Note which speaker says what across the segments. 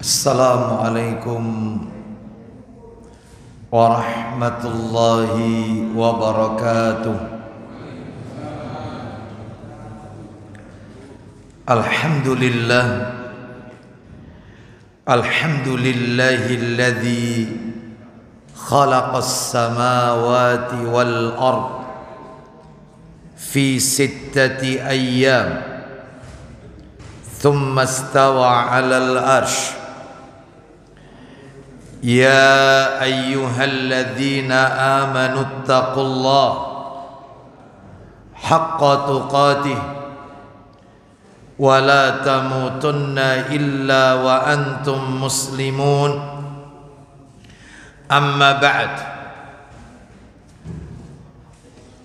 Speaker 1: Assalamualaikum warahmatullahi wabarakatuh. Alhamdulillah, alhamdulillahilladzi khalaqas samawati wal ard fi sittati ayyam thumma istawa 'alal arsy. Ya ayyuhalladzina amanu taqullaha haqqa tuqatih wa la tamutunna illa wa antum muslimun. Amma ba'd,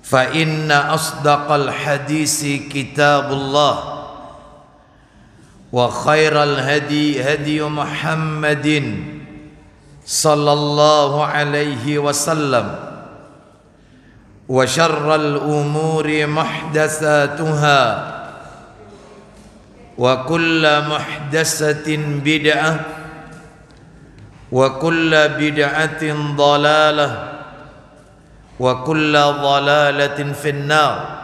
Speaker 1: fa inna asdaqal hadisi kitabullah wa khairal hadi hadi Muhammadin sallallahu alaihi wasallam wa syarral umuri muhdatsatuha wa kullu muhdatsatin bid'ah wa kullu bid'atin dhalalah wa kullu dhalalatin finnar.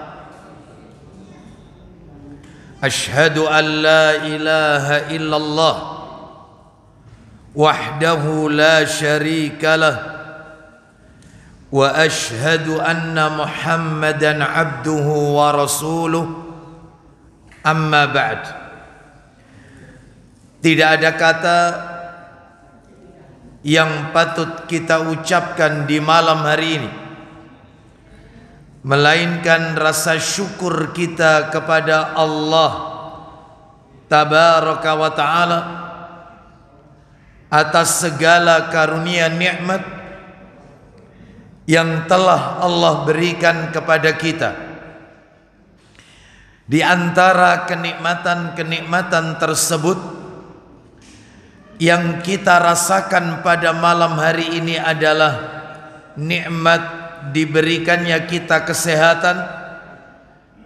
Speaker 1: Asyhadu an la ilaha illallah wahdahu la syarika lah wa ashhadu anna Muhammadan abduhu wa rasuluh. Amma ba'd. Tidak ada kata yang patut kita ucapkan di malam hari ini melainkan rasa syukur kita kepada Allah tabaraka wa ta'ala atas segala karunia nikmat yang telah Allah berikan kepada kita. Di antara kenikmatan-kenikmatan tersebut yang kita rasakan pada malam hari ini adalah nikmat diberikannya kita kesehatan,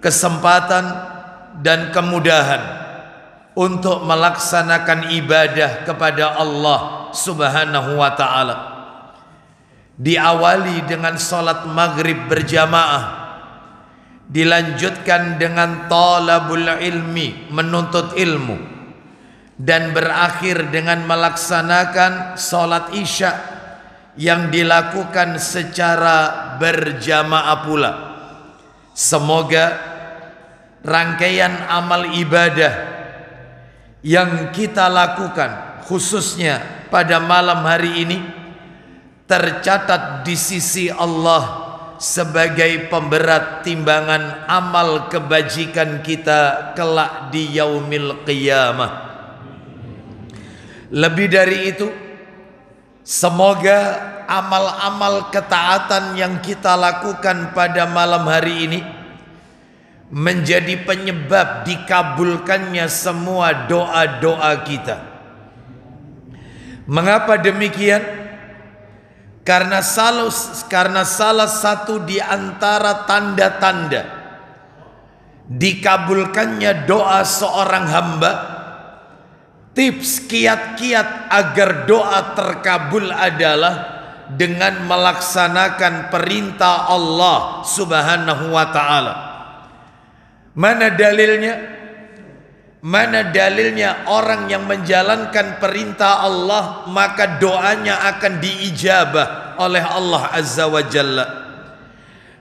Speaker 1: kesempatan dan kemudahan untuk melaksanakan ibadah kepada Allah Subhanahu wa ta'ala. Diawali dengan salat maghrib berjamaah, dilanjutkan dengan talabul ilmi, menuntut ilmu, dan berakhir dengan melaksanakan salat isya yang dilakukan secara berjamaah pula. Semoga rangkaian amal ibadah yang kita lakukan khususnya pada malam hari ini tercatat di sisi Allah sebagai pemberat timbangan amal kebajikan kita kelak di yaumil qiyamah. Lebih dari itu, semoga amal-amal ketaatan yang kita lakukan pada malam hari ini menjadi penyebab dikabulkannya semua doa-doa kita. Mengapa demikian? Karena salah satu di antara tanda-tanda dikabulkannya doa seorang hamba, tips kiat-kiat agar doa terkabul adalah dengan melaksanakan perintah Allah Subhanahu wa ta'ala. Mana dalilnya? Mana dalilnya orang yang menjalankan perintah Allah maka doanya akan diijabah oleh Allah Azza wa Jalla.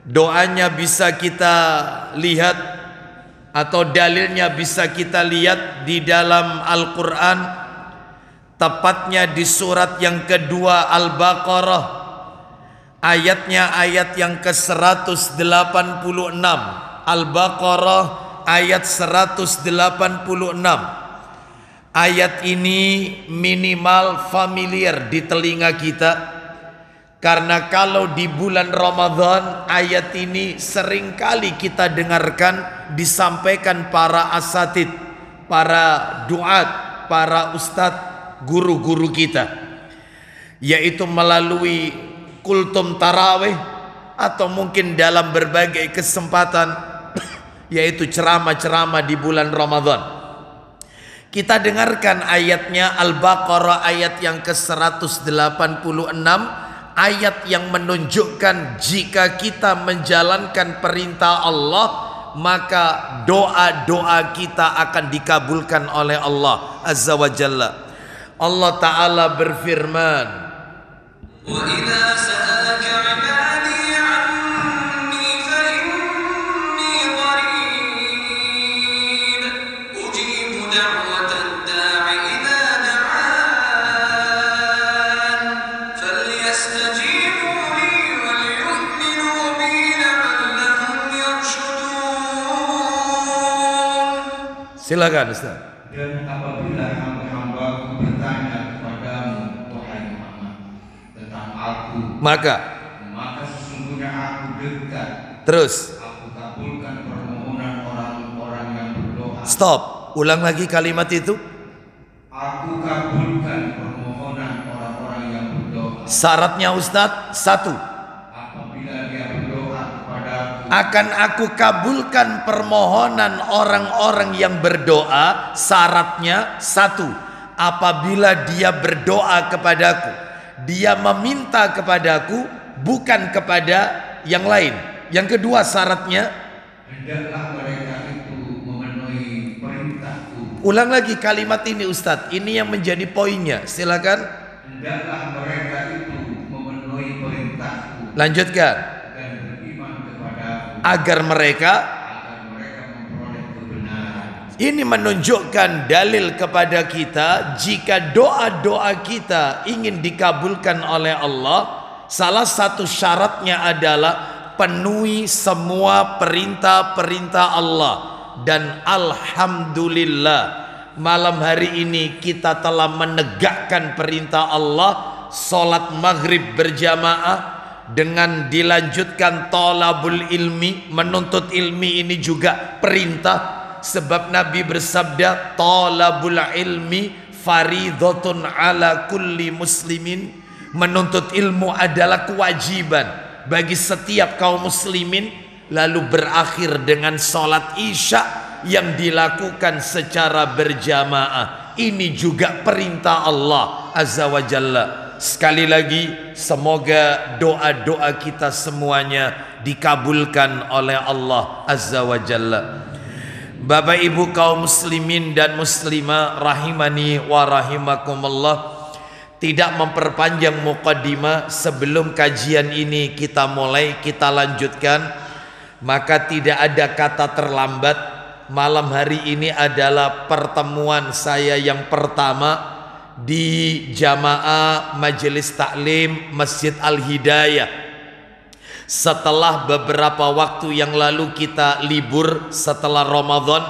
Speaker 1: Doanya bisa kita lihat atau dalilnya bisa kita lihat di dalam Al-Quran, tepatnya di surat yang kedua Al-Baqarah, ayatnya ayat yang ke-186. Al-Baqarah ayat 186. Ayat ini minimal familiar di telinga kita, karena kalau di bulan Ramadan ayat ini seringkali kita dengarkan disampaikan para asatid, para duat, para ustadz, guru-guru kita, yaitu melalui kultum tarawih atau mungkin dalam berbagai kesempatan yaitu ceramah-ceramah di bulan Ramadan. Kita dengarkan ayatnya, Al-Baqarah ayat yang ke-186, ayat yang menunjukkan jika kita menjalankan perintah Allah, maka doa-doa kita akan dikabulkan oleh Allah Azza wa Jalla. Allah Ta'ala berfirman, wa idza sa'alaka 'ibadi 'anni fa inni qarib ujibu da'watad da'i idza da'an falyastajibu li wal yu'minu bi la'allahum yarshudun. Silakan Ustaz.
Speaker 2: Dan apabila hamba-hambaku bertanya kepadamu, wahai Muhammad, tentang aku, maka sesungguhnya aku dekat.
Speaker 1: Terus
Speaker 2: Aku kabulkan permohonan orang-orang yang berdoa.
Speaker 1: Stop. Ulang lagi kalimat itu.
Speaker 2: Aku kabulkan permohonan orang-orang yang berdoa.
Speaker 1: Syaratnya Ustadz, satu,
Speaker 2: Apabila dia berdoa kepadaku,
Speaker 1: akan aku kabulkan permohonan orang-orang yang berdoa. Syaratnya satu, apabila dia berdoa kepadaku, dia meminta kepadaku, bukan kepada yang lain. Yang kedua syaratnya,
Speaker 2: hendaklah mereka itu memenuhi perintahku.
Speaker 1: ulang lagi kalimat ini Ustadz, ini yang menjadi poinnya. Silakan.
Speaker 2: Hendaklah mereka itu memenuhi perintahku.
Speaker 1: Lanjutkan.
Speaker 2: Dan beriman kepadaku,
Speaker 1: Agar mereka
Speaker 2: memperoleh kebenaran.
Speaker 1: Ini menunjukkan dalil kepada kita, jika doa-doa kita ingin dikabulkan oleh Allah, salah satu syaratnya adalah penuhi semua perintah-perintah Allah. Dan alhamdulillah, malam hari ini kita telah menegakkan perintah Allah. Salat maghrib berjamaah, dengan dilanjutkan talabul ilmi, menuntut ilmi, ini juga perintah. Sebab Nabi bersabda, talabul ilmi faridhatun ala kulli muslimin. Menuntut ilmu adalah kewajiban bagi setiap kaum muslimin. Lalu berakhir dengan sholat isya yang dilakukan secara berjamaah. Ini juga perintah Allah Azza wa Jalla. Sekali lagi, semoga doa-doa kita semuanya dikabulkan oleh Allah Azza wa Jalla. Bapak Ibu kaum muslimin dan muslimah rahimani wa rahimakumullah, tidak memperpanjang muqaddimah, sebelum kajian ini kita mulai, kita lanjutkan, maka tidak ada kata terlambat. Malam hari ini adalah pertemuan saya yang pertama di jamaah Majelis Taklim Masjid Al-Hidayah. Setelah beberapa waktu yang lalu kita libur setelah Ramadan,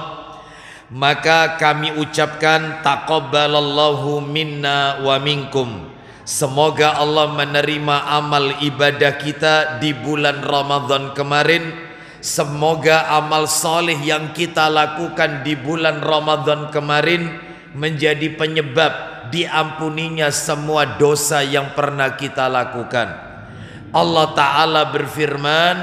Speaker 1: maka kami ucapkan taqabbalallahu minna wa minkum. Semoga Allah menerima amal ibadah kita di bulan Ramadan kemarin. Semoga amal soleh yang kita lakukan di bulan Ramadan kemarin menjadi penyebab diampuninya semua dosa yang pernah kita lakukan. Allah Ta'ala berfirman,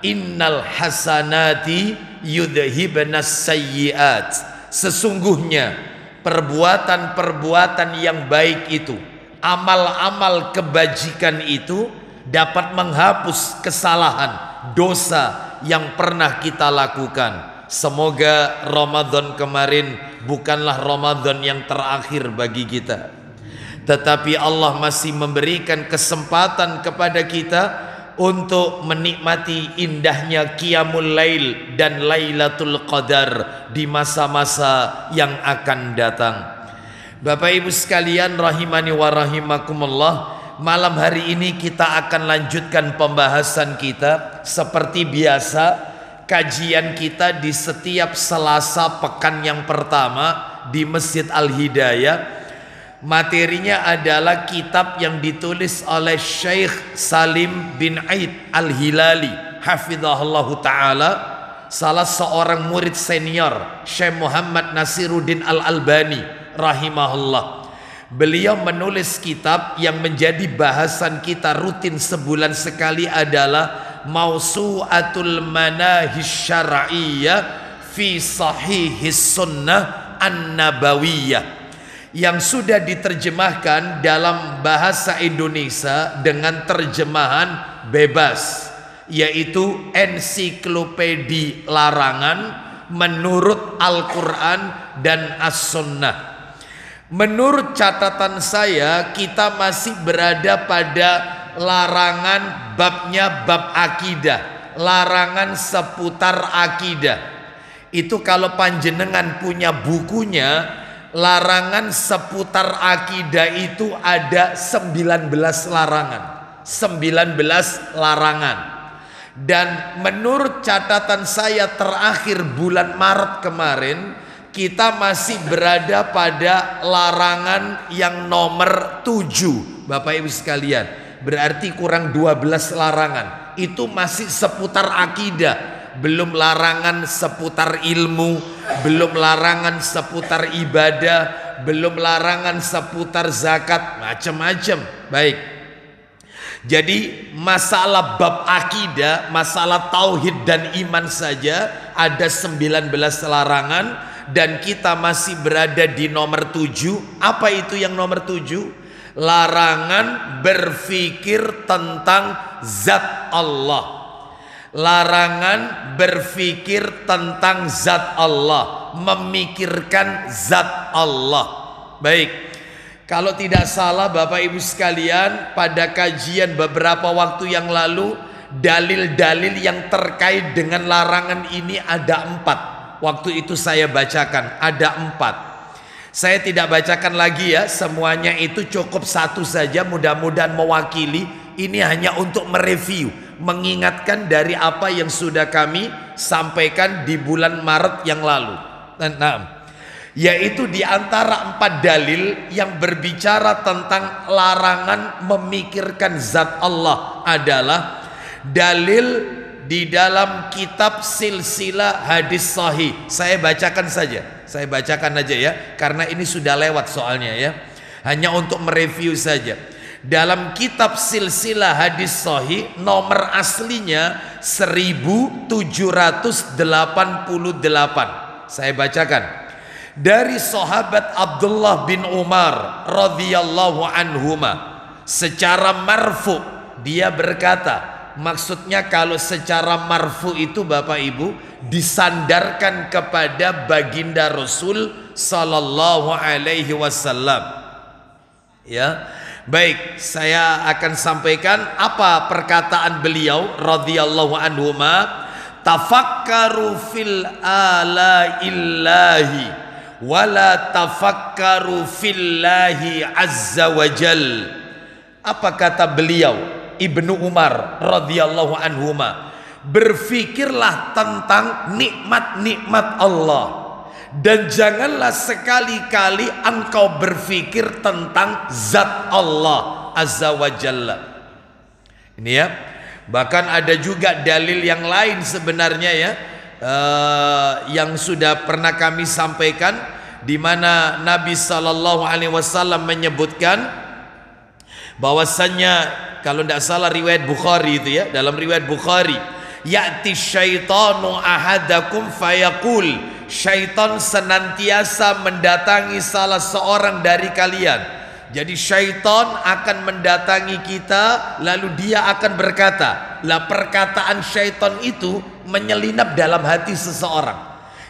Speaker 1: innal hasanati yudhibnas sayyiat. Sesungguhnya perbuatan-perbuatan yang baik itu, amal-amal kebajikan itu dapat menghapus kesalahan, dosa yang pernah kita lakukan. Semoga Ramadan kemarin bukanlah Ramadan yang terakhir bagi kita, tetapi Allah masih memberikan kesempatan kepada kita untuk menikmati indahnya Qiyamul Lail dan Lailatul Qadar di masa-masa yang akan datang. Bapak Ibu sekalian rahimani wa rahimakumullah, malam hari ini kita akan lanjutkan pembahasan kita. Seperti biasa, kajian kita di setiap Selasa pekan yang pertama di Masjid Al-Hidayah. Materinya adalah kitab yang ditulis oleh Syekh Salim bin Aid Al-Hilali hafizahullahu ta'ala, salah seorang murid senior Syekh Muhammad Nasiruddin Al-Albani rahimahullah. Beliau menulis kitab yang menjadi bahasan kita rutin sebulan sekali, adalah Mausu'atul Manahis Syar'iyyah fi Sahihis Sunnah An-Nabawiyah yang sudah diterjemahkan dalam bahasa Indonesia dengan terjemahan bebas, yaitu Ensiklopedi Larangan menurut Al-Quran dan As-Sunnah. Menurut catatan saya, kita masih berada pada larangan babnya bab akidah, larangan seputar akidah. Itu kalau panjenengan punya bukunya, larangan seputar akidah itu ada 19 larangan. 19 larangan. Dan menurut catatan saya terakhir bulan Maret kemarin, kita masih berada pada larangan yang nomor 7, Bapak Ibu sekalian. Berarti kurang 12 larangan. Itu masih seputar akidah, belum larangan seputar ilmu, belum larangan seputar ibadah, belum larangan seputar zakat, macam-macam. Baik. Jadi masalah bab akidah, masalah tauhid dan iman saja ada 19 larangan. Dan kita masih berada di nomor 7. Apa itu yang nomor 7? Larangan berpikir tentang zat Allah. Larangan berpikir tentang zat Allah, memikirkan zat Allah. Baik, kalau tidak salah Bapak Ibu sekalian, pada kajian beberapa waktu yang lalu, dalil-dalil yang terkait dengan larangan ini ada 4. Waktu itu saya bacakan ada 4. Saya tidak bacakan lagi ya, semuanya itu cukup satu saja, mudah-mudahan mewakili. Ini hanya untuk mereview, mengingatkan dari apa yang sudah kami sampaikan di bulan Maret yang lalu. Nah, yaitu di antara 4 dalil yang berbicara tentang larangan memikirkan zat Allah adalah dalil di dalam kitab silsilah hadis sahih. Saya bacakan saja, saya bacakan aja ya, karena ini sudah lewat soalnya ya, hanya untuk mereview saja. Dalam kitab silsilah hadis sahih nomor aslinya 1788. Saya bacakan dari sahabat Abdullah bin Umar radhiyallahu anhuma secara marfu. Dia berkata, maksudnya kalau secara marfu itu Bapak Ibu disandarkan kepada baginda Rasul sallallahu alaihi wasallam. Ya. Baik, saya akan sampaikan apa perkataan beliau radhiyallahu anhuma. Tafakkaru fil alaillahi wala tafakkaru fillahi azza wajal. Apa kata beliau Ibnu Umar radhiyallahu anhuma? Berfikirlah tentang nikmat-nikmat Allah, dan janganlah sekali-kali engkau berfikir tentang zat Allah azza wa jalla. Ini ya. Bahkan ada juga dalil yang lain sebenarnya ya, yang sudah pernah kami sampaikan, di mana Nabi sallallahu alaihi wasallam menyebutkan bahwasannya, kalau tidak salah riwayat Bukhari itu ya, dalam riwayat Bukhari, ya'ti syaitanu ahadakum fayaqul, syaitan senantiasa mendatangi salah seorang dari kalian. Jadi syaitan akan mendatangi kita, lalu dia akan berkata, lah perkataan syaitan itu menyelinap dalam hati seseorang,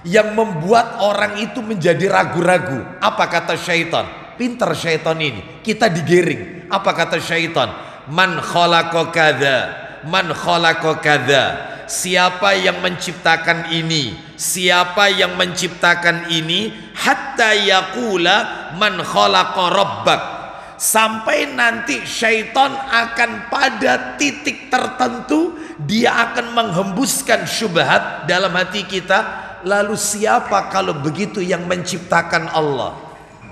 Speaker 1: yang membuat orang itu menjadi ragu-ragu. Apa kata syaitan? Pintar syaitan ini, kita digiring. Apa kata syaitan? Man khalaqa kadza, man khalaqa kadza. Siapa yang menciptakan ini? Siapa yang menciptakan ini? Hatta yaqula man khalaqa rabbak. Sampai nanti syaitan akan pada titik tertentu, dia akan menghembuskan syubhat dalam hati kita. Lalu siapa kalau begitu yang menciptakan Allah?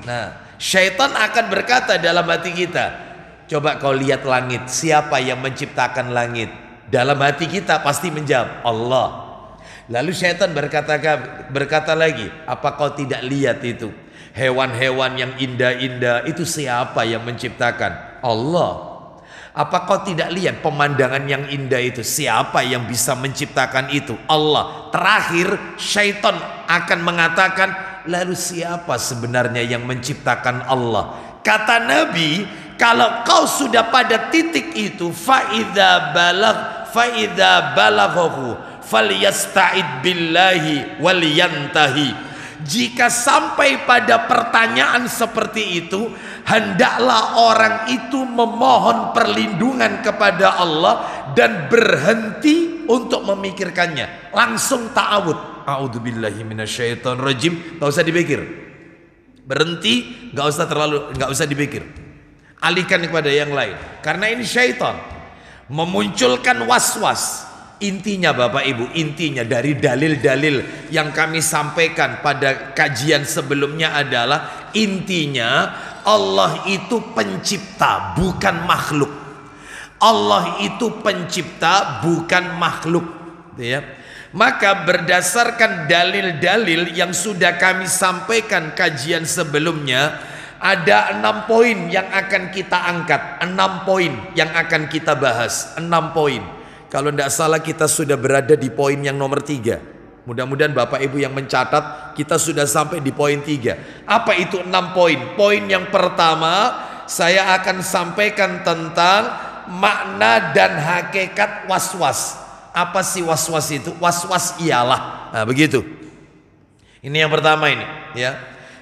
Speaker 1: Nah, syaitan akan berkata dalam hati kita, coba kau lihat langit, siapa yang menciptakan langit? Dalam hati kita pasti menjawab Allah. Lalu syaitan berkata lagi, apa kau tidak lihat itu? Hewan-hewan yang indah-indah itu siapa yang menciptakan? Allah. Apa kau tidak lihat pemandangan yang indah itu? Siapa yang bisa menciptakan itu? Allah. Terakhir syaitan akan mengatakan, Lalu siapa sebenarnya yang menciptakan Allah? Kata Nabi, kalau kau sudah pada titik itu, faida balaghahu falyasta'id billahi waliyantahi. Jika sampai pada pertanyaan seperti itu, hendaklah orang itu memohon perlindungan kepada Allah dan berhenti untuk memikirkannya. Langsung ta'awud. A'udzubillahi minasyaitonirrajim. Gak usah dipikir. Berhenti, gak usah dipikir. Alihkan kepada yang lain. Karena ini syaitan memunculkan was-was. Intinya Bapak Ibu, intinya dari dalil-dalil yang kami sampaikan pada kajian sebelumnya adalah intinya Allah itu pencipta bukan makhluk. Allah itu pencipta bukan makhluk, ya. Maka berdasarkan dalil-dalil yang sudah kami sampaikan kajian sebelumnya, ada 6 poin yang akan kita angkat, 6 poin yang akan kita bahas, 6 poin. Kalau tidak salah kita sudah berada di poin yang nomor 3. Mudah-mudahan Bapak Ibu yang mencatat, kita sudah sampai di poin 3. Apa itu 6 poin? Poin yang pertama, saya akan sampaikan tentang makna dan hakikat was-was. Apa sih was-was itu? Was-was ialah. Nah, begitu. Ini yang pertama ini, ya.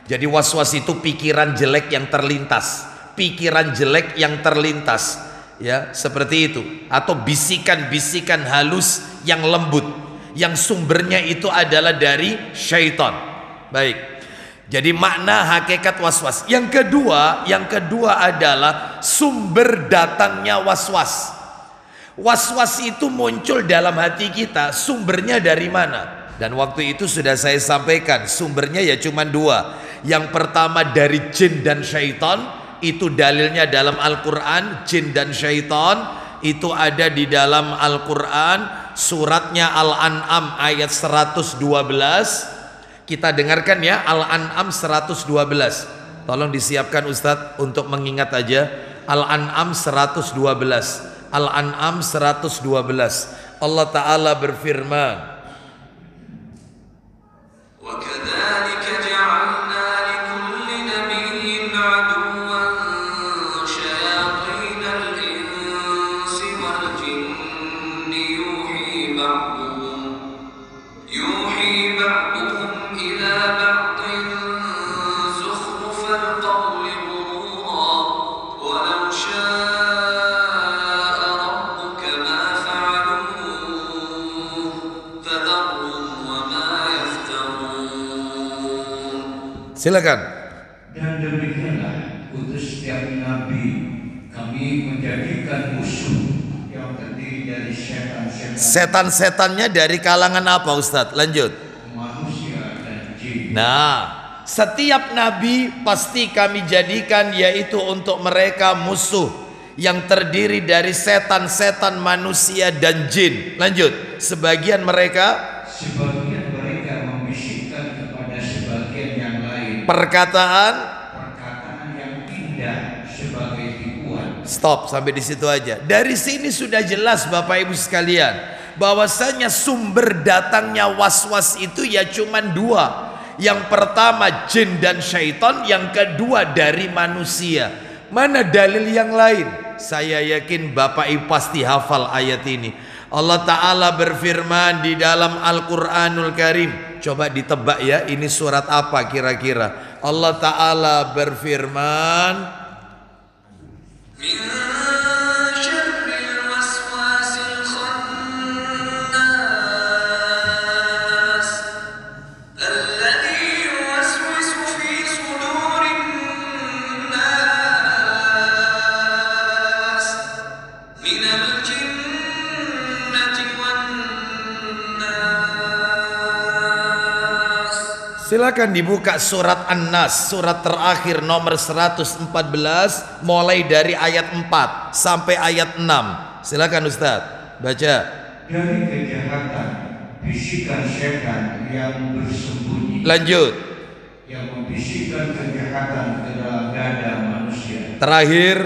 Speaker 1: Jadi was-was itu pikiran jelek yang terlintas. Pikiran jelek yang terlintas. Ya, seperti itu, atau bisikan-bisikan halus yang lembut yang sumbernya itu adalah dari syaitan. Baik. Jadi makna hakikat was-was. Yang kedua adalah sumber datangnya was-was. Was-was itu muncul dalam hati kita, sumbernya dari mana? Dan waktu itu sudah saya sampaikan, sumbernya ya cuma 2. Yang pertama dari jin dan syaitan. Itu dalilnya dalam Al-Quran. Jin dan syaitan itu ada di dalam Al-Quran, suratnya Al-An'am ayat 112. Kita dengarkan ya, Al-An'am 112. Tolong disiapkan Ustadz untuk mengingat aja. Al-An'am 112. Al-An'am 112. Allah Ta'ala berfirman, silakan.
Speaker 2: Dan demikianlah utus setiap nabi kami menjadikan musuh yang terdiri dari setan-setan.
Speaker 1: Setan-setannya dari kalangan apa Ustadz? Lanjut.
Speaker 2: Manusia dan jin.
Speaker 1: Nah, setiap nabi pasti kami jadikan yaitu untuk mereka musuh yang terdiri dari setan-setan manusia dan jin. Lanjut. Sebagian mereka
Speaker 2: membisikkan kepada sebagian yang lain
Speaker 1: perkataan
Speaker 2: yang indah sebagai tipuan.
Speaker 1: Stop sampai di situ aja. Dari sini sudah jelas Bapak Ibu sekalian, bahwasanya sumber datangnya was-was itu ya cuma 2. Yang pertama jin dan syaitan, yang kedua dari manusia. Mana dalil yang lain? Saya yakin Bapak Ibu pasti hafal ayat ini. Allah Ta'ala berfirman di dalam Al-Quranul Karim. Coba ditebak ya, ini surat apa kira-kira? Allah Ta'ala berfirman, silakan dibuka surat An-Nas, surat terakhir nomor 114, mulai dari ayat 4 sampai ayat 6. Silakan Ustaz, baca.
Speaker 2: Dari kejahatan bisikan setan yang bersembunyi.
Speaker 1: Lanjut.
Speaker 2: Yang membisikkan kejahatan ke dalam dada manusia.
Speaker 1: Terakhir.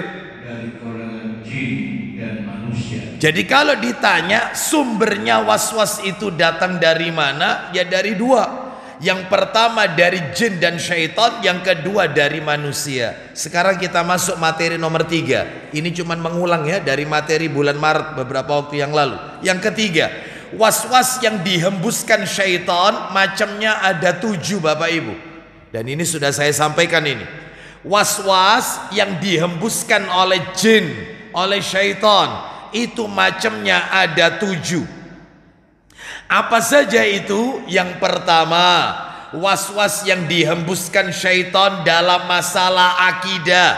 Speaker 2: Dari golongan jin dan manusia.
Speaker 1: Jadi kalau ditanya sumbernya was-was itu datang dari mana? Ya dari 2. Yang pertama dari jin dan syaitan, yang kedua dari manusia. Sekarang kita masuk materi nomor 3. Ini cuman mengulang ya dari materi bulan Maret beberapa waktu yang lalu. Yang ketiga, was-was yang dihembuskan syaitan macamnya ada 7 Bapak Ibu. Dan ini sudah saya sampaikan ini. Was-was yang dihembuskan oleh jin, oleh syaitan, itu macamnya ada 7. Apa saja itu? Yang pertama, was-was yang dihembuskan syaitan dalam masalah akidah.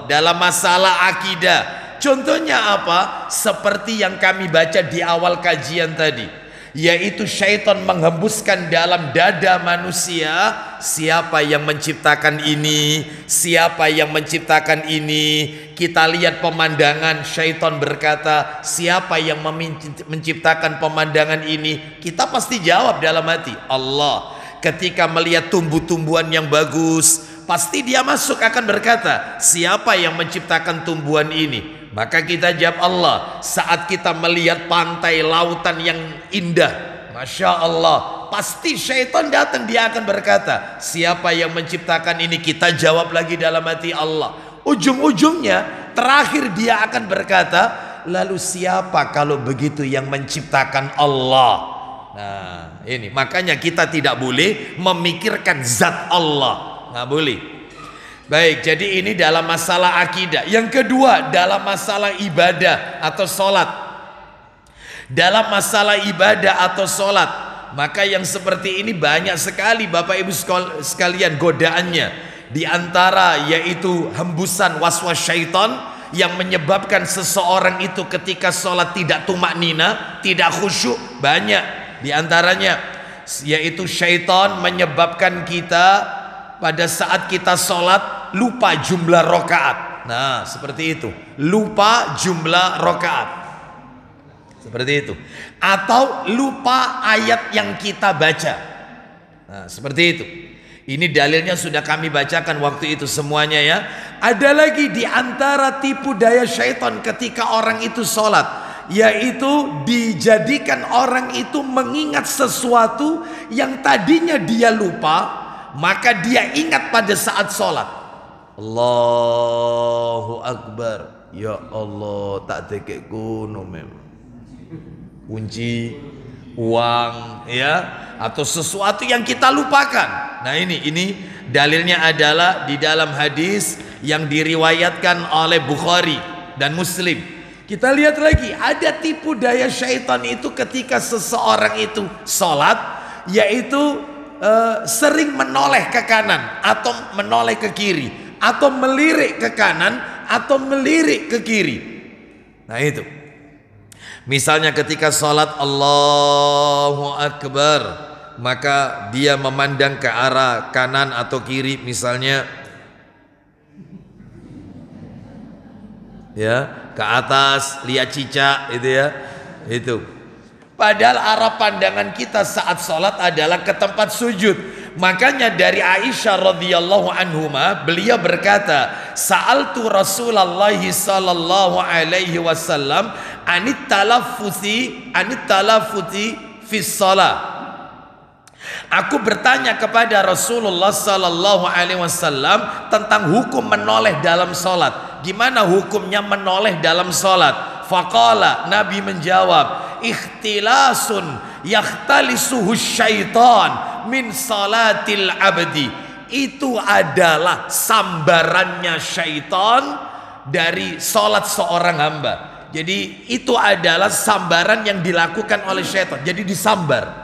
Speaker 1: Dalam masalah akidah. Contohnya apa? Seperti yang kami baca di awal kajian tadi, yaitu syaitan menghembuskan dalam dada manusia, siapa yang menciptakan ini, siapa yang menciptakan ini. Kita lihat pemandangan, syaitan berkata, siapa yang menciptakan pemandangan ini? Kita pasti jawab dalam hati, Allah. Ketika melihat tumbuh-tumbuhan yang bagus, pasti dia masuk akan berkata, siapa yang menciptakan tumbuhan ini? Maka kita jawab Allah. Saat kita melihat pantai lautan yang indah, Masya Allah, pasti syaitan datang, dia akan berkata, siapa yang menciptakan ini? Kita jawab lagi dalam hati Allah. Ujung-ujungnya terakhir dia akan berkata, lalu siapa kalau begitu yang menciptakan Allah? Nah ini makanya kita tidak boleh memikirkan zat Allah, nggak boleh. Baik, jadi ini dalam masalah akidah. Yang kedua, dalam masalah ibadah atau sholat. Dalam masalah ibadah atau sholat, maka yang seperti ini banyak sekali Bapak Ibu sekalian godaannya. Di antara yaitu hembusan waswas syaitan yang menyebabkan seseorang itu ketika sholat tidak tumak nina, tidak khusyuk. Banyak di antaranya yaitu syaitan menyebabkan kita pada saat kita sholat lupa jumlah rakaat. Nah seperti itu, lupa jumlah rakaat, seperti itu. Atau lupa ayat yang kita baca. Nah seperti itu. Ini dalilnya sudah kami bacakan waktu itu semuanya ya. Ada lagi di antara tipu daya syaitan ketika orang itu sholat, yaitu dijadikan orang itu mengingat sesuatu yang tadinya dia lupa, maka dia ingat pada saat sholat. Allahu Akbar. Ya Allah, tak tekek kuno memang. Kunci, uang, ya, atau sesuatu yang kita lupakan. Nah ini dalilnya adalah di dalam hadis yang diriwayatkan oleh Bukhari dan Muslim. Kita lihat lagi, ada tipu daya syaitan itu ketika seseorang itu sholat, yaitu sering menoleh ke kanan atau menoleh ke kiri, atau melirik ke kanan atau melirik ke kiri. Nah itu, misalnya ketika sholat Allahu Akbar, maka dia memandang ke arah kanan atau kiri misalnya, ya, ke atas, lihat cicak itu ya, itu. Padahal arah pandangan kita saat sholat adalah ke tempat sujud. Makanya dari Aisyah radhiyallahu anhuma, beliau berkata, sa'altu Rasulullah sallallahu alaihi wasallam anit talaffuzi fi shalah. Aku bertanya kepada Rasulullah sallallahu alaihi wasallam tentang hukum menoleh dalam salat. Gimana hukumnya menoleh dalam salat? Faqala, Nabi menjawab, ikhtilasun yakhtalisuhu syaitan min salatil abdi. Itu adalah sambarannya syaitan dari salat seorang hamba. Jadi itu adalah sambaran yang dilakukan oleh syaitan. Jadi disambar.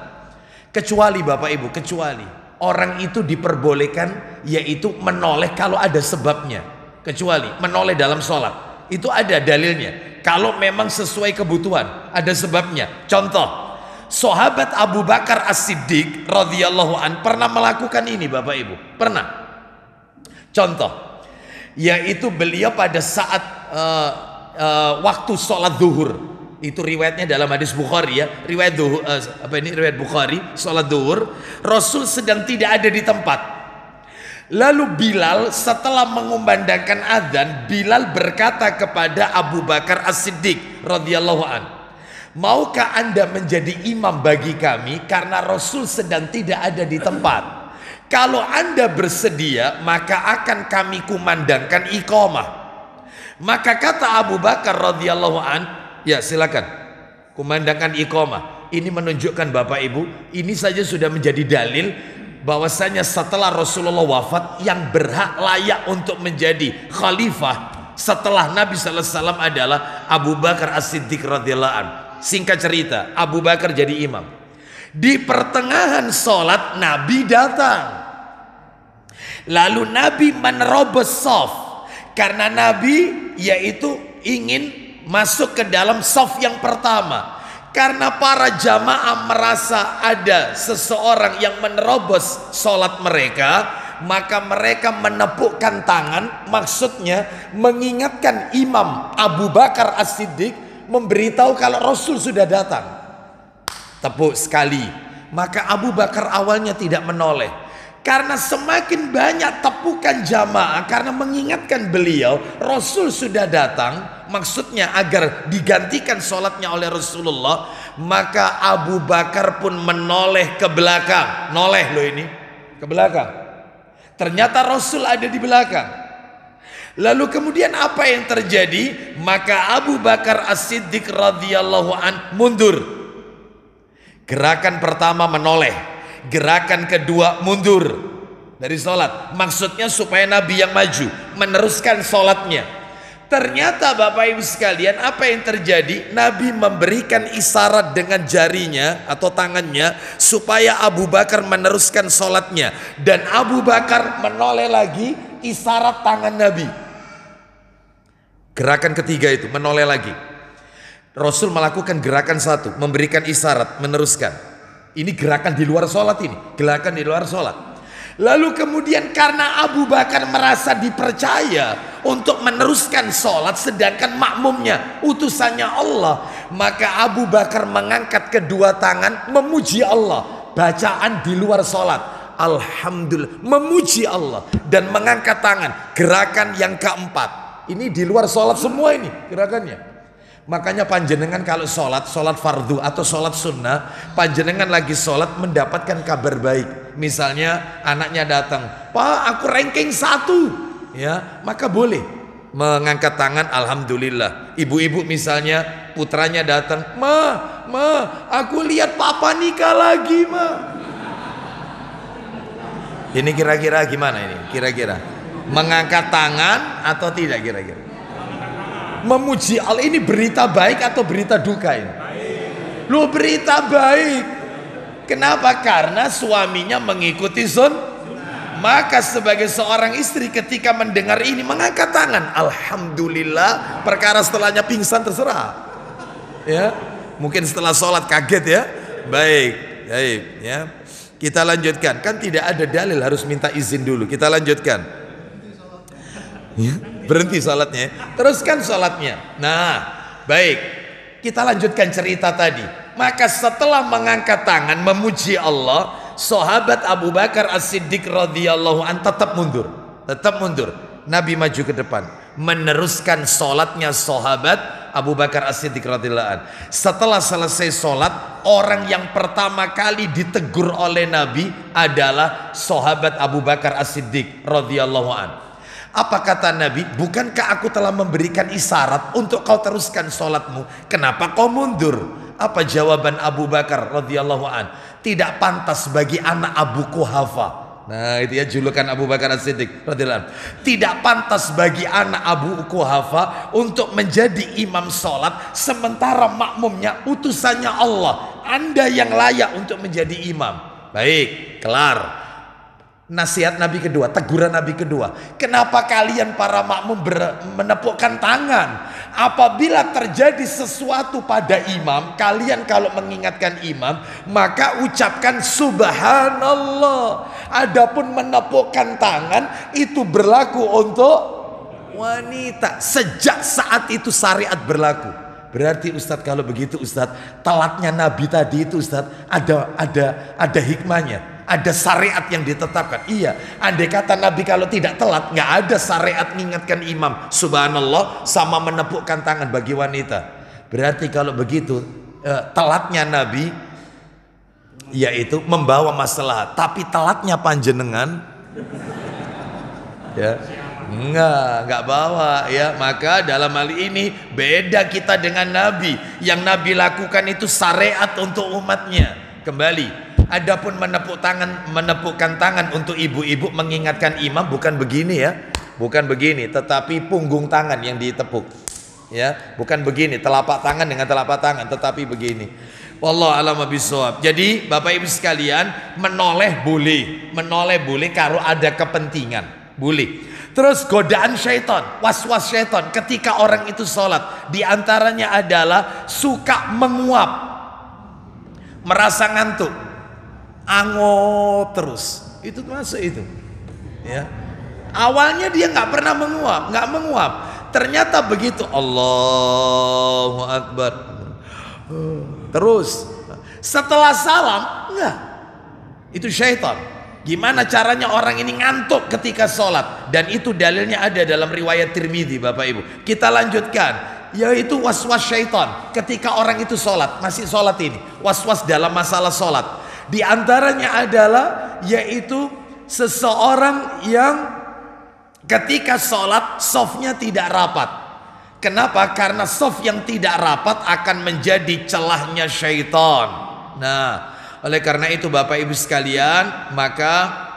Speaker 1: Kecuali Bapak Ibu, kecuali orang itu diperbolehkan yaitu menoleh kalau ada sebabnya. Kecuali menoleh dalam sholat, itu ada dalilnya. Kalau memang sesuai kebutuhan, ada sebabnya. Contoh, sahabat Abu Bakar As-Siddiq radhiyallahu an pernah melakukan ini Bapak Ibu. Pernah. Contoh, yaitu beliau pada saat waktu sholat zuhur. Itu riwayatnya dalam hadis Bukhari ya, riwayat riwayat Bukhari, salat zuhur, Rasul sedang tidak ada di tempat. Lalu Bilal setelah mengumandangkan azan, Bilal berkata kepada Abu Bakar As-Siddiq radhiyallahu an, Maukah Anda menjadi imam bagi kami karena Rasul sedang tidak ada di tempat? Kalau Anda bersedia, maka akan kami kumandangkan iqamah. Maka kata Abu Bakar radhiyallahu an, ya silakan kumandangkan iqamah. Ini menunjukkan Bapak Ibu, ini saja sudah menjadi dalil bahwasanya setelah Rasulullah wafat, yang berhak layak untuk menjadi khalifah setelah Nabi sallallahu alaihi wasallam adalah Abu Bakar As-Siddiq radhiyallahu an. Singkat cerita, Abu Bakar jadi imam. Di pertengahan sholat Nabi datang. Lalu Nabi menerobos shaf. Karena Nabi yaitu ingin masuk ke dalam shaf yang pertama. Karena para jamaah merasa ada seseorang yang menerobos sholat mereka, maka mereka menepukkan tangan. Maksudnya mengingatkan Imam Abu Bakar As-Siddiq, memberitahu kalau Rasul sudah datang. Tepuk sekali. Maka Abu Bakar awalnya tidak menoleh, karena semakin banyak tepukan jamaah karena mengingatkan beliau Rasul sudah datang, maksudnya agar digantikan sholatnya oleh Rasulullah. Maka Abu Bakar pun menoleh ke belakang. Noleh loh ini ke belakang. Ternyata Rasul ada di belakang. Lalu kemudian apa yang terjadi? Maka Abu Bakar As-Siddiq radhiyallahu an mundur. Gerakan pertama menoleh, gerakan kedua mundur dari sholat. Maksudnya supaya Nabi yang maju meneruskan sholatnya. Ternyata Bapak Ibu sekalian, apa yang terjadi? Nabi memberikan isyarat dengan jarinya atau tangannya supaya Abu Bakar meneruskan sholatnya. Dan Abu Bakar menoleh lagi, isyarat tangan Nabi. Gerakan ketiga itu menoleh lagi. Rasul melakukan gerakan satu, memberikan isyarat, meneruskan. Ini gerakan di luar sholat ini, gerakan di luar sholat. Lalu kemudian karena Abu Bakar merasa dipercaya untuk meneruskan sholat, sedangkan makmumnya utusannya Allah, maka Abu Bakar mengangkat kedua tangan memuji Allah. Bacaan di luar sholat, alhamdulillah, memuji Allah dan mengangkat tangan. Gerakan yang keempat, ini di luar sholat semua ini gerakannya. Makanya panjenengan kalau sholat fardu atau sholat sunnah, panjenengan lagi sholat mendapatkan kabar baik. Misalnya anaknya datang, Pak aku ranking 1, ya, maka boleh mengangkat tangan alhamdulillah. Ibu-ibu misalnya putranya datang, Ma aku lihat papa nikah lagi ma. Ini kira-kira gimana ini? Kira-kira mengangkat tangan atau tidak kira-kira? Memuji Allah, ini berita baik atau berita duka ini? Lu berita baik. Kenapa? Karena suaminya mengikuti Maka sebagai seorang istri ketika mendengar ini mengangkat tangan, alhamdulillah. Perkara setelahnya pingsan terserah. Ya, mungkin setelah sholat kaget ya. Baik, ya. Kita lanjutkan. Kan tidak ada dalil harus minta izin dulu. Kita lanjutkan. Ya, berhenti sholatnya. Teruskan sholatnya. Nah, baik. Kita lanjutkan cerita tadi. Maka setelah mengangkat tangan memuji Allah, sahabat Abu Bakar As-Siddiq radhiyallahu an tetap mundur. Nabi maju ke depan, meneruskan sholatnya sahabat Abu Bakar As-Siddiq radhiyallahu an. Setelah selesai sholat, orang yang pertama kali ditegur oleh Nabi adalah sahabat Abu Bakar As-Siddiq radhiyallahu an. Apa kata Nabi? Bukankah aku telah memberikan isyarat untuk kau teruskan sholatmu? Kenapa kau mundur? Apa jawaban Abu Bakar radhiyallahu an? Tidak pantas bagi anak Abu Quhafa. Nah itu ya julukan Abu Bakar As-Siddiq radhiyallahu an. Tidak pantas bagi anak Abu Quhafa untuk menjadi imam sholat, sementara makmumnya utusannya Allah. Anda yang layak untuk menjadi imam. Baik, kelar. Nasihat Nabi kedua, teguran Nabi kedua. Kenapa kalian para makmum menepukkan tangan? Apabila terjadi sesuatu pada imam, kalian kalau mengingatkan imam, maka ucapkan subhanallah. Adapun menepukkan tangan itu berlaku untuk wanita. Sejak saat itu syariat berlaku. Berarti Ustadz kalau begitu Ustadz, telatnya Nabi tadi itu Ustadz ada hikmahnya. Ada syariat yang ditetapkan. Iya, andai kata Nabi kalau tidak telat, nggak ada syariat mengingatkan imam subhanallah sama menepukkan tangan bagi wanita. Berarti kalau begitu telatnya Nabi yaitu membawa masalah, tapi telatnya panjenengan ya enggak bawa ya. Maka dalam hal ini beda kita dengan Nabi. Yang Nabi lakukan itu syariat untuk umatnya. Kembali, adapun menepukkan tangan untuk ibu-ibu mengingatkan imam bukan begini ya, bukan begini, tetapi punggung tangan yang ditepuk ya, bukan begini telapak tangan dengan telapak tangan, tetapi begini. Wallahu a'lam bishawab. Jadi Bapak Ibu sekalian, menoleh boleh kalau ada kepentingan, boleh. Terus godaan syaitan, was-was syaitan ketika orang itu sholat, diantaranya adalah suka menguap, merasa ngantuk, angot terus, itu masuk itu. Ya, awalnya dia nggak pernah menguap, ternyata begitu Allahu Akbar. Terus setelah salam enggak, itu syaitan. Gimana caranya orang ini ngantuk ketika sholat, dan itu dalilnya ada dalam riwayat Tirmidzi Bapak Ibu. Kita lanjutkan, yaitu was-was syaitan ketika orang itu sholat, masih sholat ini, was-was dalam masalah sholat. Di antaranya adalah yaitu seseorang yang ketika sholat sofnya tidak rapat. Kenapa? Karena soft yang tidak rapat akan menjadi celahnya syaitan. Nah, oleh karena itu Bapak Ibu sekalian, maka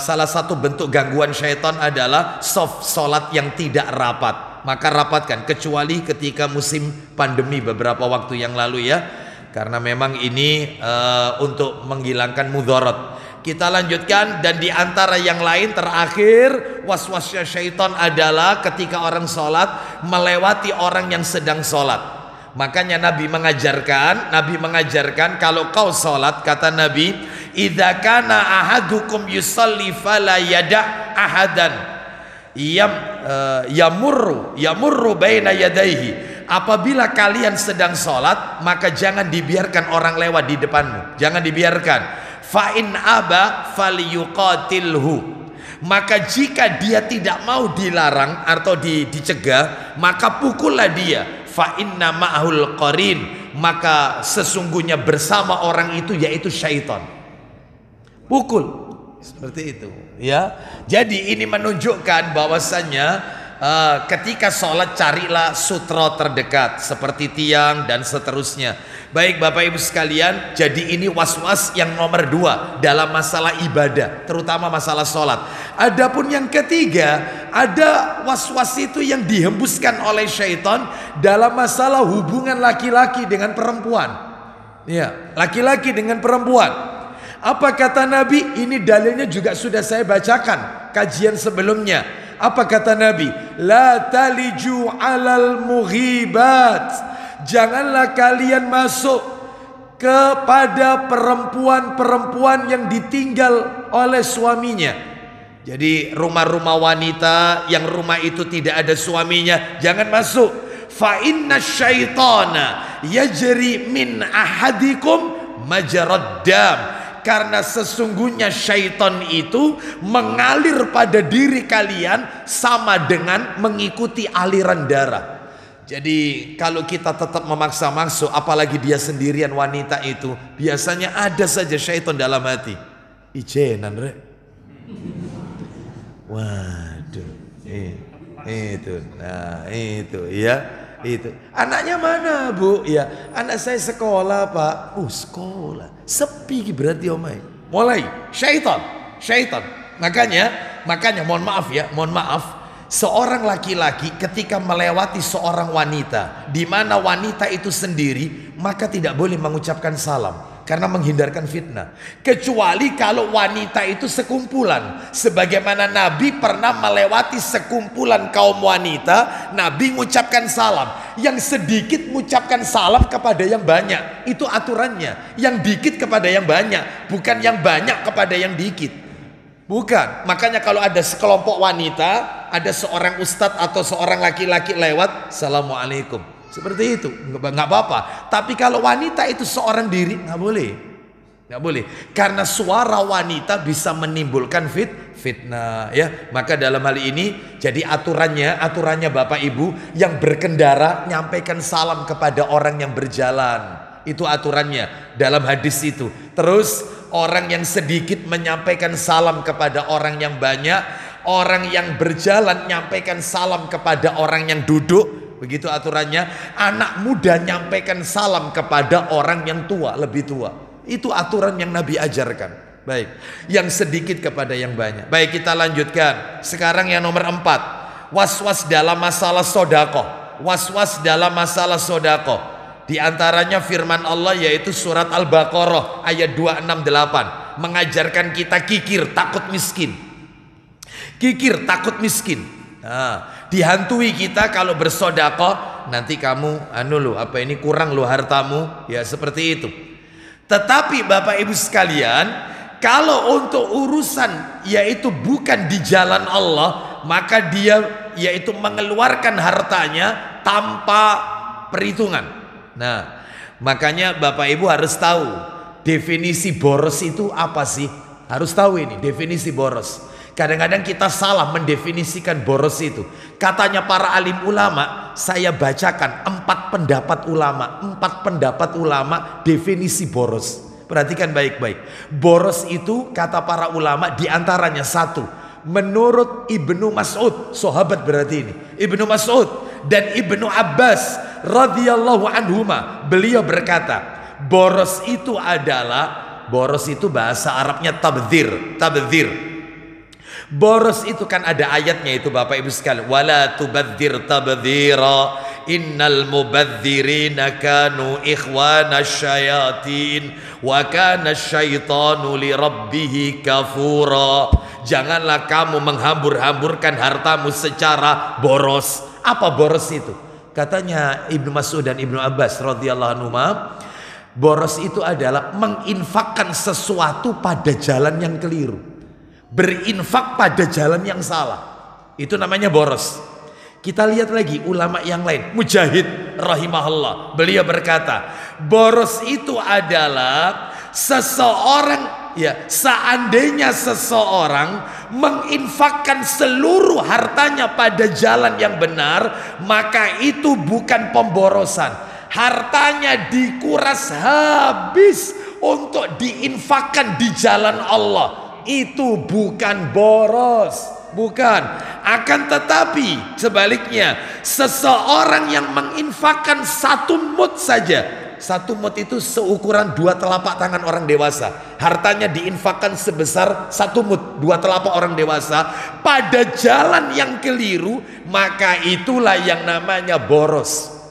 Speaker 1: salah satu bentuk gangguan syaitan adalah soft sholat yang tidak rapat. Maka rapatkan, kecuali ketika musim pandemi beberapa waktu yang lalu ya, karena memang ini untuk menghilangkan mudarat. Kita lanjutkan, dan diantara yang lain terakhir waswasnya syaitan adalah ketika orang sholat melewati orang yang sedang sholat. Makanya Nabi mengajarkan kalau kau sholat, kata Nabi, idza kana ahadukum yusalli fala yada' ahadan yamurru baina yadayhi. Apabila kalian sedang sholat, maka jangan dibiarkan orang lewat di depanmu, jangan dibiarkan. Fa'in aba falyuqatilhu. Maka jika dia tidak mau dilarang atau dicegah, maka pukullah dia. Fa'inna ma'ahul qarin. Maka sesungguhnya bersama orang itu yaitu syaitan. Pukul. Seperti itu ya. Jadi ini menunjukkan bahwasannya ketika sholat carilah sutra terdekat seperti tiang dan seterusnya. Baik Bapak Ibu sekalian, jadi ini was-was yang nomor 2 dalam masalah ibadah, terutama masalah sholat. Adapun yang ketiga, ada was-was itu yang dihembuskan oleh syaitan dalam masalah hubungan laki-laki dengan perempuan. Ya, laki-laki dengan perempuan. Apa kata Nabi? Ini dalilnya juga sudah saya bacakan kajian sebelumnya. Apa kata Nabi? La taliju alal mughibat. Janganlah kalian masuk kepada perempuan-perempuan yang ditinggal oleh suaminya. Jadi rumah-rumah wanita yang rumah itu tidak ada suaminya, jangan masuk. Fa inna syaitana yajri min ahadikum majrad dam. Karena sesungguhnya syaitan itu mengalir pada diri kalian sama dengan mengikuti aliran darah. Jadi kalau kita tetap memaksa masuk, apalagi dia sendirian wanita itu, biasanya ada saja syaitan dalam hati. Ijenan rek. Waduh, itu, nah itu, ya itu. Anaknya mana Bu? Ya, anak saya sekolah Pak. Sekolah, sepi berarti omai. Mulai syaitan. Makanya mohon maaf. Seorang laki-laki ketika melewati seorang wanita, di mana wanita itu sendiri, maka tidak boleh mengucapkan salam karena menghindarkan fitnah. Kecuali kalau wanita itu sekumpulan, sebagaimana Nabi pernah melewati sekumpulan kaum wanita, Nabi mengucapkan salam. Yang sedikit mengucapkan salam kepada yang banyak, itu aturannya. Yang dikit kepada yang banyak, bukan yang banyak kepada yang dikit. Bukan. Makanya kalau ada sekelompok wanita, ada seorang ustadz atau seorang laki-laki lewat, assalamualaikum, seperti itu, nggak apa-apa. Tapi kalau wanita itu seorang diri, nggak boleh. Nggak boleh. Karena suara wanita bisa menimbulkan fitnah, ya. Maka dalam hal ini jadi aturannya Bapak Ibu yang berkendara nyampaikan salam kepada orang yang berjalan. Itu aturannya dalam hadis itu. Terus orang yang sedikit menyampaikan salam kepada orang yang banyak. Orang yang berjalan nyampaikan salam kepada orang yang duduk. Begitu aturannya. Anak muda nyampaikan salam kepada orang yang tua, lebih tua. Itu aturan yang Nabi ajarkan. Baik, yang sedikit kepada yang banyak. Baik, kita lanjutkan. Sekarang yang nomor 4, was-was dalam masalah sodaqoh. Was-was dalam masalah sodaqoh. Di antaranya firman Allah yaitu surat Al-Baqarah ayat 268 mengajarkan kita kikir takut miskin. Kikir takut miskin. Nah, dihantui kita kalau bersedekah, nanti kamu kurang lo hartamu, ya seperti itu. Tetapi Bapak Ibu sekalian, kalau untuk urusan yaitu bukan di jalan Allah, maka dia yaitu mengeluarkan hartanya tanpa perhitungan. Nah, makanya Bapak Ibu harus tahu definisi boros itu apa sih? Harus tahu ini definisi boros. Kadang-kadang kita salah mendefinisikan boros itu. Katanya para alim ulama, saya bacakan 4 pendapat ulama definisi boros. Perhatikan baik-baik. Boros itu kata para ulama diantaranya 1. Menurut Ibnu Mas'ud, sahabat berarti ini, Ibnu Mas'ud dan Ibnu Abbas radhiyallahu anhuma, beliau berkata, boros itu bahasa Arabnya tabdzir. Boros itu kan ada ayatnya itu Bapak Ibu sekalian, wala tubadzir tabdzira innal mubadzirina kanu ikhwanasyayatin wa kana syaitanu lirabbih kafura. Janganlah kamu menghambur-hamburkan hartamu secara boros. Apa boros itu? Katanya Ibnu Mas'ud dan Ibnu Abbas radhiyallahu anhuma, boros itu adalah menginfakkan sesuatu pada jalan yang keliru. Berinfak pada jalan yang salah. Itu namanya boros. Kita lihat lagi ulama yang lain. Mujahid rahimahullah, beliau berkata, boros itu adalah seseorang, ya, seandainya seseorang menginfakkan seluruh hartanya pada jalan yang benar, maka itu bukan pemborosan. Hartanya dikuras habis untuk diinfakkan di jalan Allah. Itu bukan boros, bukan. Akan tetapi sebaliknya, seseorang yang menginfakkan 1 mud saja. 1 mud itu seukuran 2 telapak tangan orang dewasa. Hartanya diinfakkan sebesar 1 mud, 2 telapak orang dewasa, pada jalan yang keliru, maka itulah yang namanya boros.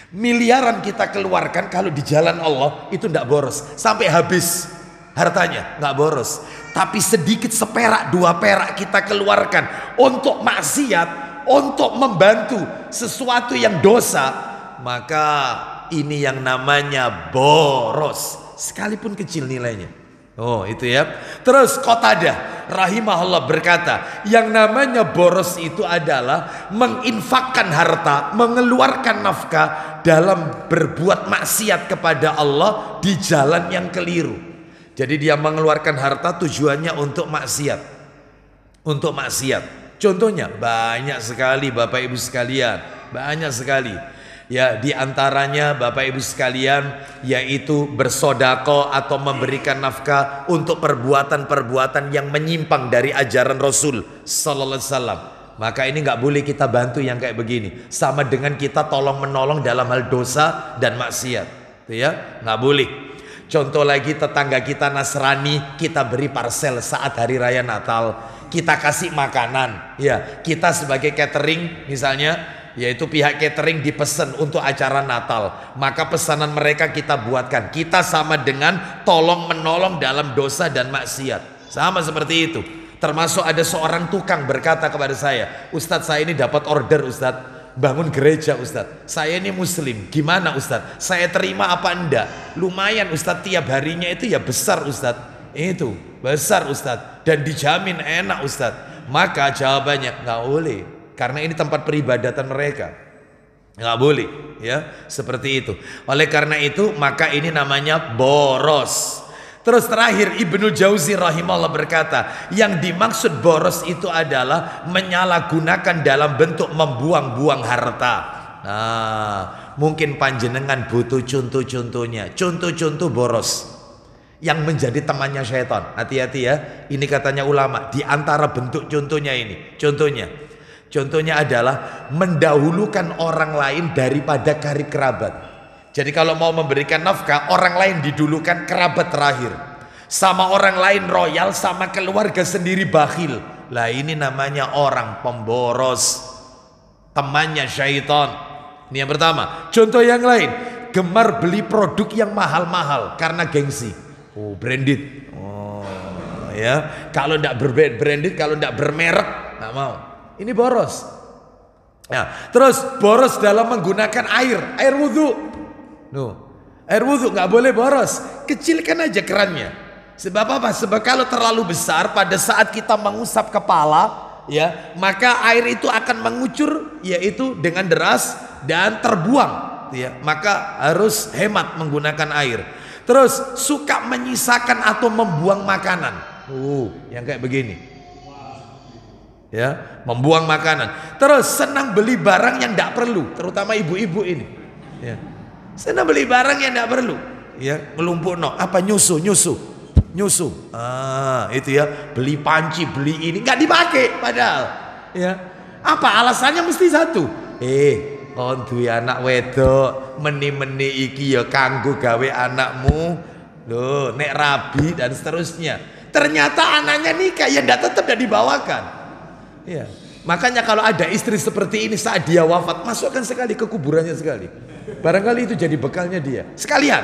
Speaker 1: Miliaran kita keluarkan kalau di jalan Allah itu tidak boros, sampai habis hartanya nggak boros. Tapi sedikit, seperak 2 perak kita keluarkan untuk maksiat, untuk membantu sesuatu yang dosa, maka ini yang namanya boros, sekalipun kecil nilainya. Oh itu ya. Terus Qatadah rahimahullah berkata, yang namanya boros itu adalah menginfakkan harta, mengeluarkan nafkah dalam berbuat maksiat kepada Allah di jalan yang keliru. Jadi dia mengeluarkan harta tujuannya untuk maksiat. Untuk maksiat. Contohnya banyak sekali Bapak Ibu sekalian, banyak sekali. Ya, di antaranya Bapak Ibu sekalian yaitu bersedekah atau memberikan nafkah untuk perbuatan-perbuatan yang menyimpang dari ajaran Rasul sallallahu alaihi wasallam. Maka ini nggak boleh kita bantu yang kayak begini. Sama dengan kita tolong menolong dalam hal dosa dan maksiat. Ya, nggak boleh. Contoh lagi, tetangga kita Nasrani, kita beri parcel saat hari raya Natal, kita kasih makanan. Ya, kita sebagai catering misalnya, yaitu pihak catering dipesan untuk acara Natal, maka pesanan mereka kita buatkan. Kita sama dengan tolong menolong dalam dosa dan maksiat. Sama seperti itu. Termasuk ada seorang tukang berkata kepada saya, Ustadz, saya ini dapat order Ustadz, bangun gereja Ustadz. Saya ini muslim, gimana Ustadz? Saya terima apa enggak? Lumayan Ustadz, tiap harinya itu ya besar Ustadz. Itu besar Ustadz, dan dijamin enak Ustadz. Maka jawabannya nggak boleh, karena ini tempat peribadatan mereka. Nggak boleh, ya, seperti itu. Oleh karena itu maka ini namanya boros. Terus terakhir Ibnu Jauzi rahimahullah berkata, yang dimaksud boros itu adalah menyalahgunakan dalam bentuk membuang-buang harta. Nah, mungkin panjenengan butuh contoh-contohnya. Contoh-contoh boros yang menjadi temannya syaitan. Hati-hati ya. Ini katanya ulama, di antara bentuk contohnya ini. Contohnya adalah mendahulukan orang lain daripada karib kerabat. Jadi kalau mau memberikan nafkah, orang lain didulukan, kerabat terakhir. Sama orang lain royal, sama keluarga sendiri bakhil. Lah ini namanya orang pemboros, temannya syaitan. Ini yang pertama. Contoh yang lain, gemar beli produk yang mahal-mahal karena gengsi. Oh, branded. Oh, ya. Kalau tidak branded, kalau tidak bermerek, nggak mau. Ini boros. Nah, terus boros dalam menggunakan air wudhu. Air wudhu nggak boleh boros. Kecilkan aja kerannya. Sebab apa? Sebab kalau terlalu besar pada saat kita mengusap kepala, ya, maka air itu akan mengucur, yaitu dengan deras dan terbuang. Ya, maka harus hemat menggunakan air. Terus suka menyisakan atau membuang makanan. Yang kayak begini. Ya, membuang makanan. Terus senang beli barang yang tidak perlu, terutama ibu-ibu ini. Ya. Senang beli barang yang tidak perlu. Ya, ngelumpukno, apa nyusu. Itu ya, beli panci, beli ini nggak dipakai padahal. Ya. Apa alasannya mesti satu? Kon duwe anak wedok, meni-meni iki ya kanggo gawe anakmu. Loh, nek rabi dan seterusnya. Ternyata anaknya nikah ya tetap tidak dibawakan. Ya, makanya kalau ada istri seperti ini saat dia wafat, masukkan sekali ke kuburannya sekali. Barangkali itu jadi bekalnya dia. Sekalian.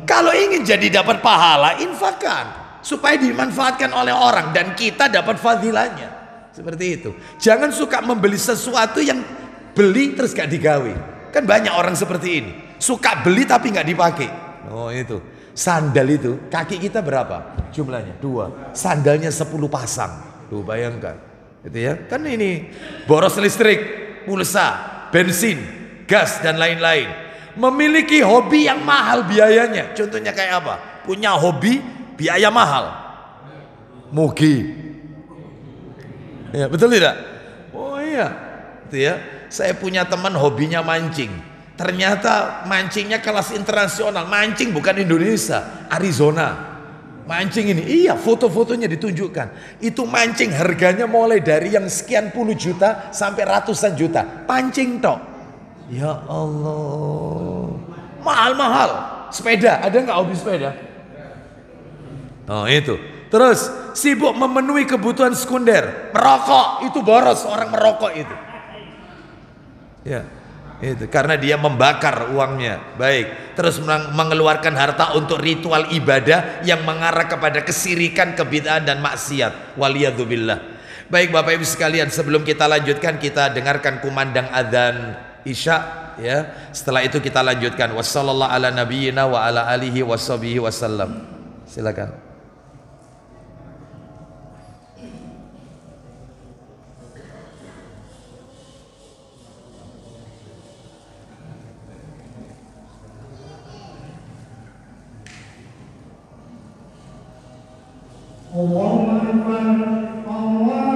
Speaker 1: Kalau ingin jadi dapat pahala, infakkan supaya dimanfaatkan oleh orang dan kita dapat fadilahnya. Seperti itu. Jangan suka membeli sesuatu yang beli terus gak digawe. Kan banyak orang seperti ini. Suka beli tapi gak dipakai. Oh itu. Sandal itu kaki kita berapa? Jumlahnya 2. Sandalnya 10 pasang. Tuh bayangkan, gitu ya. Kan ini boros listrik, pulsa, bensin, gas dan lain-lain. Memiliki hobi yang mahal biayanya. Contohnya kayak apa? Punya hobi biaya mahal. Mugi. Ya, betul tidak? Oh iya. Gitu ya. Saya punya teman hobinya mancing. Ternyata mancingnya kelas internasional. Mancing bukan Indonesia, Arizona. Mancing ini, iya, foto-fotonya ditunjukkan. Itu mancing harganya mulai dari yang sekian puluh juta sampai ratusan juta. Pancing tok. Ya Allah, mahal-mahal. Sepeda, ada nggak hobi sepeda? Oh itu. Terus sibuk memenuhi kebutuhan sekunder. Merokok, itu boros orang merokok itu. Ya. Itu karena dia membakar uangnya. Baik. Terus mengeluarkan harta untuk ritual ibadah yang mengarah kepada kesirikan, kebid'ahan dan maksiat. Waliyadzubillah. Baik Bapak Ibu sekalian, sebelum kita lanjutkan, kita dengarkan kumandang adzan Isya, ya. Setelah itu kita lanjutkan. Wassallallahu ala nabiyyina wa ala alihi washabihi wasallam. Silakan.
Speaker 3: Allahu Akbar, Allahu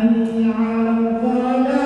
Speaker 3: حي على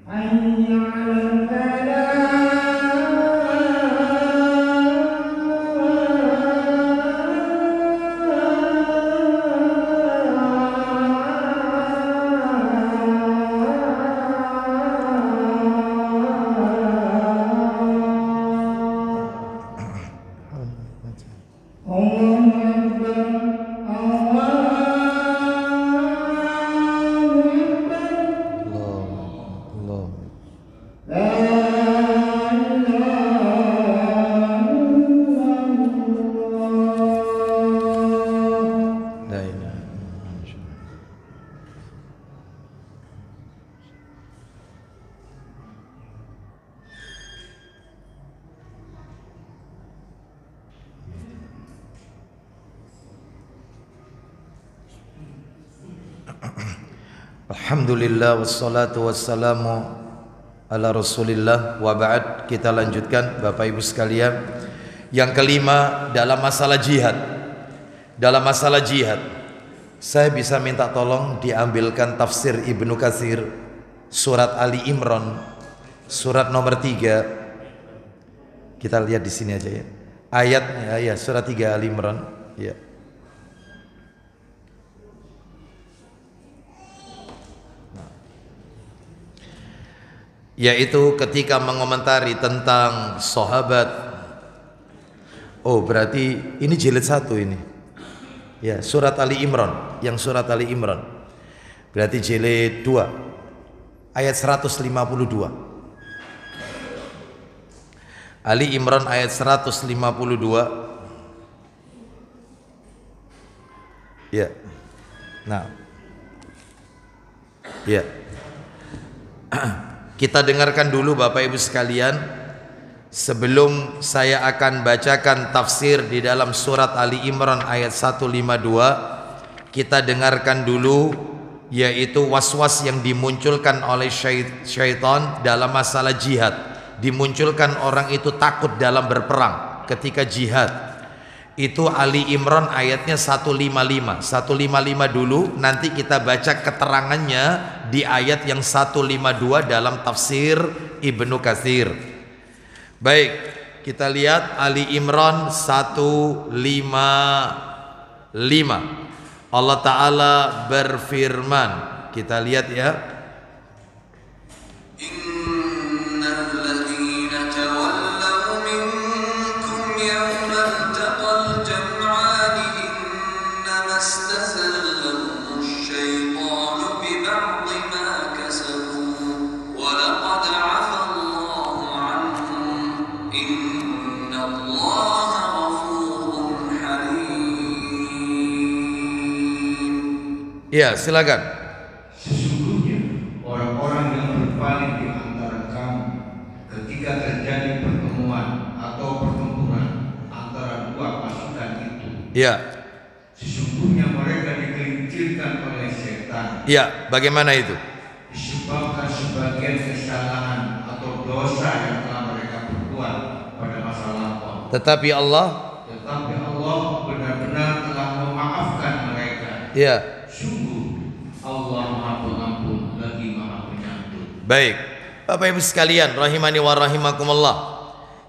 Speaker 3: حي على حي على الله أكبر الله أكبر لا إله إلا الله
Speaker 1: Alhamdulillah wassalatu wassalamu ala Rasulillah wa ba'd. Kita lanjutkan Bapak Ibu sekalian. Yang kelima dalam masalah jihad. Dalam masalah jihad, saya bisa minta tolong diambilkan tafsir Ibnu Katsir surat Ali Imran surat nomor 3. Kita lihat di sini aja ya. Ayatnya ya, surat 3 Ali Imran ya. Yaitu ketika mengomentari tentang sahabat. Oh, berarti ini jilid 1 ini. Ya, surat Ali Imran, yang surat Ali Imran. Berarti jilid 2 ayat 152. Ali Imran ayat 152. Ya. Nah. Ya. Kita dengarkan dulu Bapak Ibu sekalian, sebelum saya akan bacakan tafsir di dalam surat Ali Imran ayat 152. Kita dengarkan dulu, yaitu was-was yang dimunculkan oleh syaitan dalam masalah jihad. Dimunculkan orang itu takut dalam berperang ketika jihad. Itu Ali Imran ayatnya 155. 155 dulu, nanti kita baca keterangannya di ayat yang 152 dalam tafsir Ibnu Katsir. Baik, kita lihat Ali Imran 155. Allah Ta'ala berfirman, kita lihat ya. Ya, silakan.
Speaker 2: Sesungguhnya orang-orang yang berpaling di antara kamu ketika terjadi pertemuan atau pertempuran antara dua pasukan itu.
Speaker 1: Ya.
Speaker 2: Sesungguhnya mereka digelincirkan oleh setan.
Speaker 1: Ya, bagaimana itu?
Speaker 2: Disebabkan sebagian kesalahan atau dosa yang telah mereka perbuat pada masa lampau.
Speaker 1: Tetapi Allah
Speaker 2: benar-benar telah memaafkan mereka.
Speaker 1: Ya.
Speaker 2: Sungguh Allah Maha Pengampun lagi Maha Penyantun.
Speaker 1: Baik, Bapak Ibu sekalian rahimani wa rahimakumullah.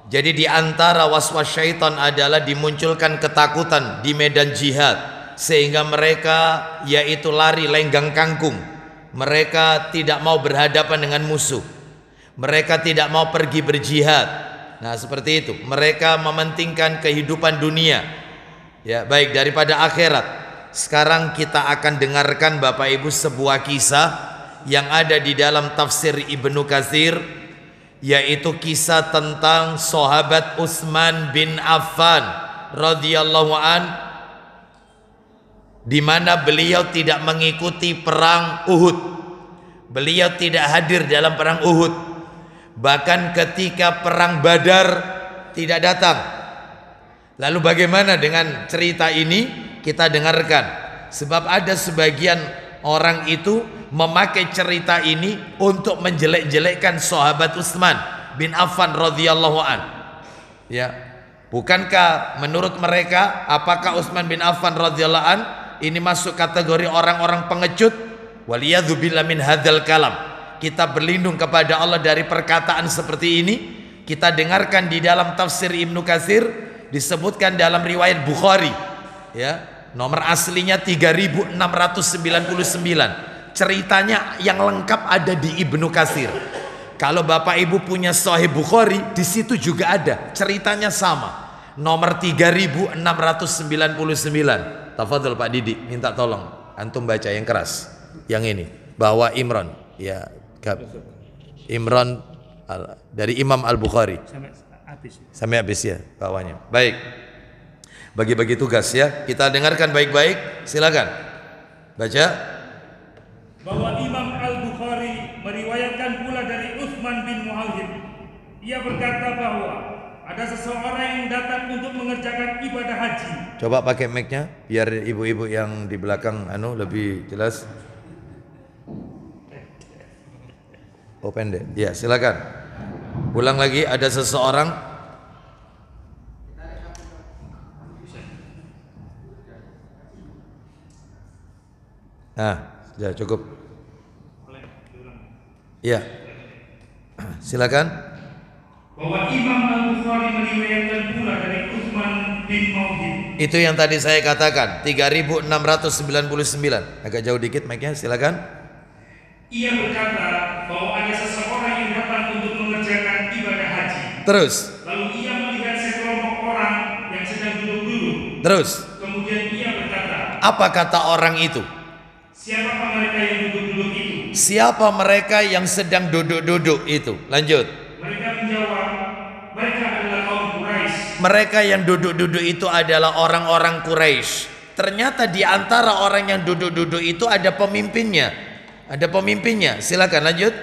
Speaker 1: Jadi di antara waswas syaitan adalah dimunculkan ketakutan di medan jihad, sehingga mereka yaitu lari lenggang kangkung. Mereka tidak mau berhadapan dengan musuh. Mereka tidak mau pergi berjihad. Nah, seperti itu. Mereka mementingkan kehidupan dunia. Ya, baik daripada akhirat. Sekarang kita akan dengarkan Bapak Ibu sebuah kisah yang ada di dalam tafsir Ibnu Katsir, yaitu kisah tentang sahabat Utsman bin Affan radhiyallahu an, di mana beliau tidak mengikuti perang Uhud. Beliau tidak hadir dalam perang Uhud. Bahkan ketika perang Badar tidak datang. Lalu bagaimana dengan cerita ini? Kita dengarkan. Sebab ada sebagian orang itu memakai cerita ini untuk menjelek-jelekkan sahabat Utsman bin Affan radhiyallahu an. Ya. Bukankah menurut mereka apakah Utsman bin Affan radhiyallahu an ini masuk kategori orang-orang pengecut? Waliyadzubillah min hadzal kalam. Kita berlindung kepada Allah dari perkataan seperti ini. Kita dengarkan di dalam tafsir Ibnu Katsir disebutkan dalam riwayat Bukhari, ya, nomor aslinya 3699. Ceritanya yang lengkap ada di Ibnu Katsir. Kalau Bapak Ibu punya Sahih Bukhari, di situ juga ada, ceritanya sama. Nomor 3699. Tafadhol Pak Didi, minta tolong antum baca yang keras. Yang ini, bahwa Imran, ya, Imran dari Imam Al-Bukhari. Sampai habis ya bawahnya. Baik. Bagi-bagi tugas ya. Kita dengarkan baik-baik. Silakan. Baca.
Speaker 4: Bahwa Imam Al-Bukhari meriwayatkan pula dari Utsman bin Mu'awiyah. Ia berkata bahwa ada seseorang yang datang untuk mengerjakan ibadah haji.
Speaker 1: Coba pakai mic-nya biar ibu-ibu yang di belakang lebih jelas. Oh pendek. Ya, silakan. Ulang lagi, ada seseorang. Nah, ya cukup. Ya. Silakan.
Speaker 4: Bahwa Imam Al-Bukhari meriwayatkan pula dari Utsman bin Mu'awiyah.
Speaker 1: Itu yang tadi saya katakan, 3699. Agak jauh dikit mic-nya, silakan.
Speaker 4: Ia berkata bahwa ada seseorang yang datang untuk mengerjakan ibadah haji.
Speaker 1: Terus.
Speaker 4: Lalu ia melihat sekelompok orang yang sedang duduk-duduk.
Speaker 1: Terus.
Speaker 4: Kemudian ia berkata,
Speaker 1: apa kata orang itu?
Speaker 4: siapakah mereka yang duduk-duduk itu?
Speaker 1: Siapa mereka yang sedang duduk-duduk itu? Lanjut.
Speaker 4: Mereka menjawab, mereka adalah kaum Quraisy.
Speaker 1: Mereka yang duduk-duduk itu adalah orang-orang Quraisy. Ternyata di antara orang yang duduk-duduk itu ada pemimpinnya. Ada pemimpinnya. Silakan lanjut.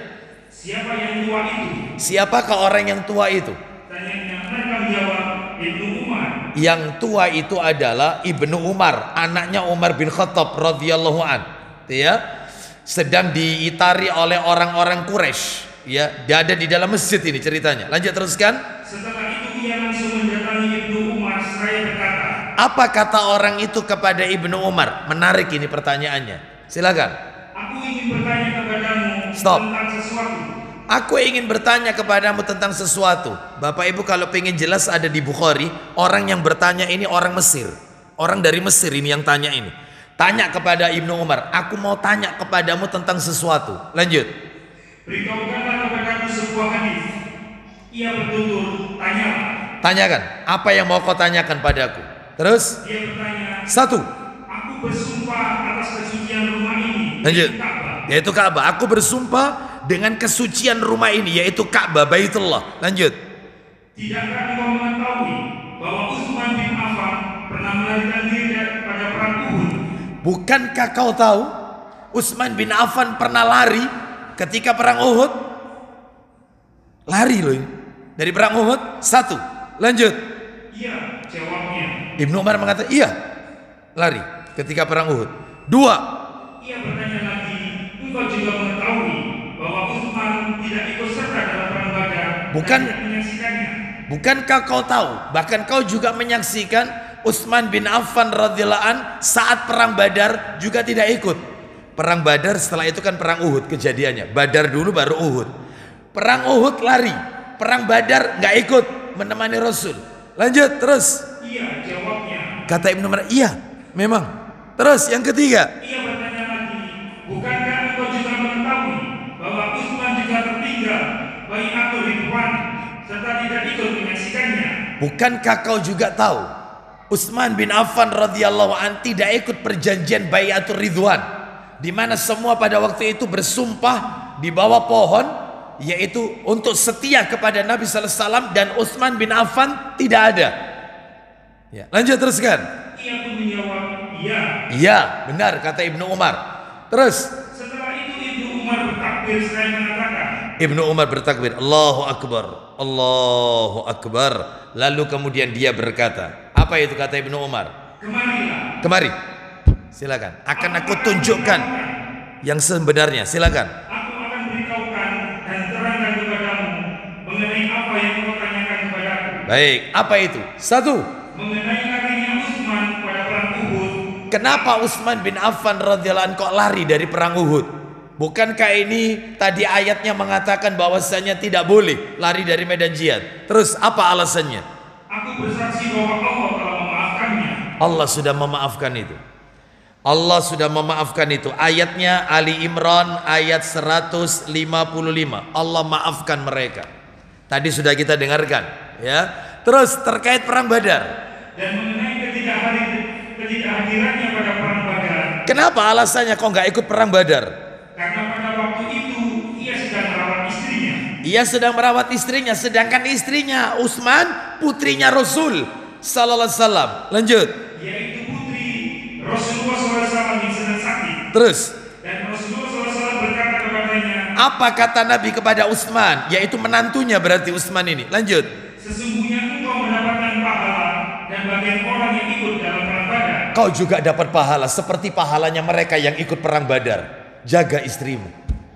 Speaker 4: Siapa yang tua itu?
Speaker 1: Siapakah orang yang tua itu?
Speaker 4: Tanyanya, mereka menjawab, Ibnu Umar.
Speaker 1: Yang tua itu adalah Ibnu Umar, anaknya Umar bin Khattab radhiyallahu an. Ya, sedang diitari oleh orang-orang Quraisy. Ya, dia ada di dalam masjid ini ceritanya. Lanjut teruskan.
Speaker 4: Setelah itu ia langsung mendatangi Ibnu Umar seraya berkata,
Speaker 1: apa kata orang itu kepada Ibnu Umar? Menarik ini pertanyaannya. Silakan.
Speaker 4: aku ingin bertanya kepadamu
Speaker 1: Stop.
Speaker 4: tentang sesuatu.
Speaker 1: Aku ingin bertanya kepadamu tentang sesuatu. Bapak Ibu kalau pengen jelas ada di Bukhari. Orang yang bertanya ini orang Mesir. Orang dari Mesir ini yang tanya ini. Tanya kepada Ibnu Umar. Aku mau tanya kepadamu tentang sesuatu. Lanjut.
Speaker 4: Beritahukanlah kepadaku sebuah hadis. Ia bertutur, tanyalah.
Speaker 1: Tanyakan. Apa yang mau kau tanyakan padaku? Terus.
Speaker 4: Dia bertanya,
Speaker 1: Satu.
Speaker 4: aku bersumpah atas kesucian rumah ini,
Speaker 1: Lanjut.
Speaker 4: yaitu Ka'bah.
Speaker 1: Yaitu Ka'bah. Aku bersumpah dengan kesucian rumah ini, yaitu Ka'bah, Baitullah. Lanjut.
Speaker 4: Tidakkah engkau mengetahui bahwa Utsman bin Affan pernah melarikan diri pada perang Uhud?
Speaker 1: Bukankah kau tahu Utsman bin Affan pernah lari ketika perang Uhud? Lari loh ini. Dari perang Uhud. Satu. Lanjut.
Speaker 4: Iya, jawabnya.
Speaker 1: Ibnu Umar mengatakan iya, lari ketika perang Uhud. Dua.
Speaker 4: Ia bertanya lagi, engkau juga mengetahui bahwa Utsman tidak ikut serta dalam perang Badar
Speaker 1: Bukan.
Speaker 4: dan tidak menyaksikannya?
Speaker 1: Bukankah kau tahu, bahkan kau juga menyaksikan Utsman bin Affan radhiyallahu an saat perang Badar juga tidak ikut. Perang Badar setelah itu kan perang Uhud kejadiannya. Badar dulu baru Uhud. Perang Uhud lari, perang Badar nggak ikut menemani Rasul. Lanjut terus.
Speaker 4: Iya, jawabnya.
Speaker 1: Kata Ibnu Umar, iya, memang. Terus yang ketiga.
Speaker 4: Ia bertanya lagi, bukankah engkau juga mengetahui bahwa Utsman juga tertinggal bai'atul Ridwan serta tidak ikut menyaksikannya?
Speaker 1: Bukankah kau juga tahu Utsman bin Affan radhiyallahu an tidak ikut perjanjian Bai'atul Ridwan, di mana semua pada waktu itu bersumpah di bawah pohon, yaitu untuk setia kepada Nabi sallallahu alaihi wasallam, dan Utsman bin Affan tidak ada. Ya, lanjut teruskan.
Speaker 4: Ia pun menjawab, iya.
Speaker 1: Iya, benar kata Ibnu Umar. Terus
Speaker 4: Setelah itu Ibnu Umar berkata, bertakbir seraya mengatakan,
Speaker 1: Ibnu Umar bertakbir, Allahu Akbar, Allahu Akbar. Lalu kemudian dia berkata, apa itu kata Ibnu Umar?
Speaker 4: "Kemarilah,
Speaker 1: Kemari, silakan. Akan aku tunjukkan yang sebenarnya. Silakan.
Speaker 4: aku akan beritahukan dan terangkan kepadamu mengenai apa yang kau tanyakan kepadaku."
Speaker 1: Baik, apa itu? Satu,
Speaker 4: Mengenai larinya Utsman pada perang Uhud.
Speaker 1: kenapa Utsman bin Affan radhiyallahu anhu kok lari dari perang Uhud? Bukankah ini tadi ayatnya mengatakan bahwasanya tidak boleh lari dari medan jihad? Terus apa alasannya?
Speaker 4: Aku bersaksi bahwa Allah telah memaafkannya.
Speaker 1: Allah sudah memaafkan itu. Allah sudah memaafkan itu. Ayatnya Ali Imran ayat 155. Allah maafkan mereka. Tadi sudah kita dengarkan, ya. Terus terkait perang Badar.
Speaker 4: Dan mengenai ketidakhadirannya pada perang Badar,
Speaker 1: Kenapa alasannya kok nggak ikut perang Badar?
Speaker 4: karena pada waktu itu ia sedang merawat istrinya.
Speaker 1: Ia sedang merawat istrinya, sedangkan istrinya Utsman putrinya Rasul sallallahu alaihi wasallam. Lanjut.
Speaker 4: Yaitu putri Rasulullah SAW yang sedang sakit.
Speaker 1: Terus
Speaker 4: Dan Rasulullah SAW berkata kepadanya,
Speaker 1: apa kata Nabi kepada Utsman? Yaitu menantunya berarti Utsman ini. Lanjut.
Speaker 4: "Sesungguhnya engkau mendapatkan pahala dan bagian orang yang ikut dalam perang Badar."
Speaker 1: Kau juga dapat pahala seperti pahalanya mereka yang ikut perang Badar. Jaga istrimu.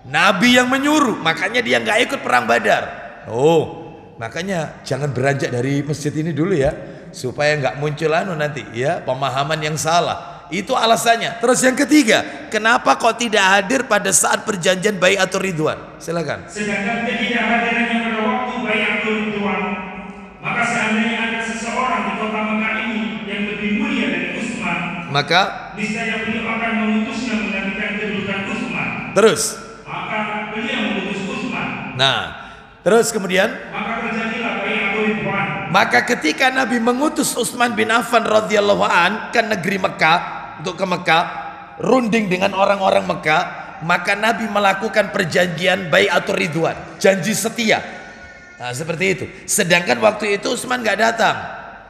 Speaker 1: Nabi yang menyuruh, makanya dia nggak ikut perang Badar. Oh, makanya jangan beranjak dari masjid ini dulu ya, supaya nggak muncul nanti ya pemahaman yang salah. Itu alasannya. Terus yang ketiga, kenapa kok tidak hadir pada saat perjanjian Bai'atur Ridwan? Silakan.
Speaker 4: Sedangkan ketidakhadirannya pada waktu Bai'atul Ridwan, maka seandainya ada seseorang di kota Mekah ini yang lebih mulia dari Utsman,
Speaker 1: Maka
Speaker 4: niscaya beliau akan mengutusnya menggantikan kedudukan Utsman.
Speaker 1: terus,
Speaker 4: Maka beliau mengutus Utsman.
Speaker 1: nah, terus kemudian.
Speaker 4: Maka terjadilah Bai'atul Ridwan.
Speaker 1: Maka ketika Nabi mengutus Utsman bin Affan radhiyallahu an ke negeri Mekah, untuk ke Mekah, runding dengan orang-orang Mekah, maka Nabi melakukan perjanjian Bai'atur Ridwan, janji setia. Nah, seperti itu. Sedangkan waktu itu Utsman nggak datang.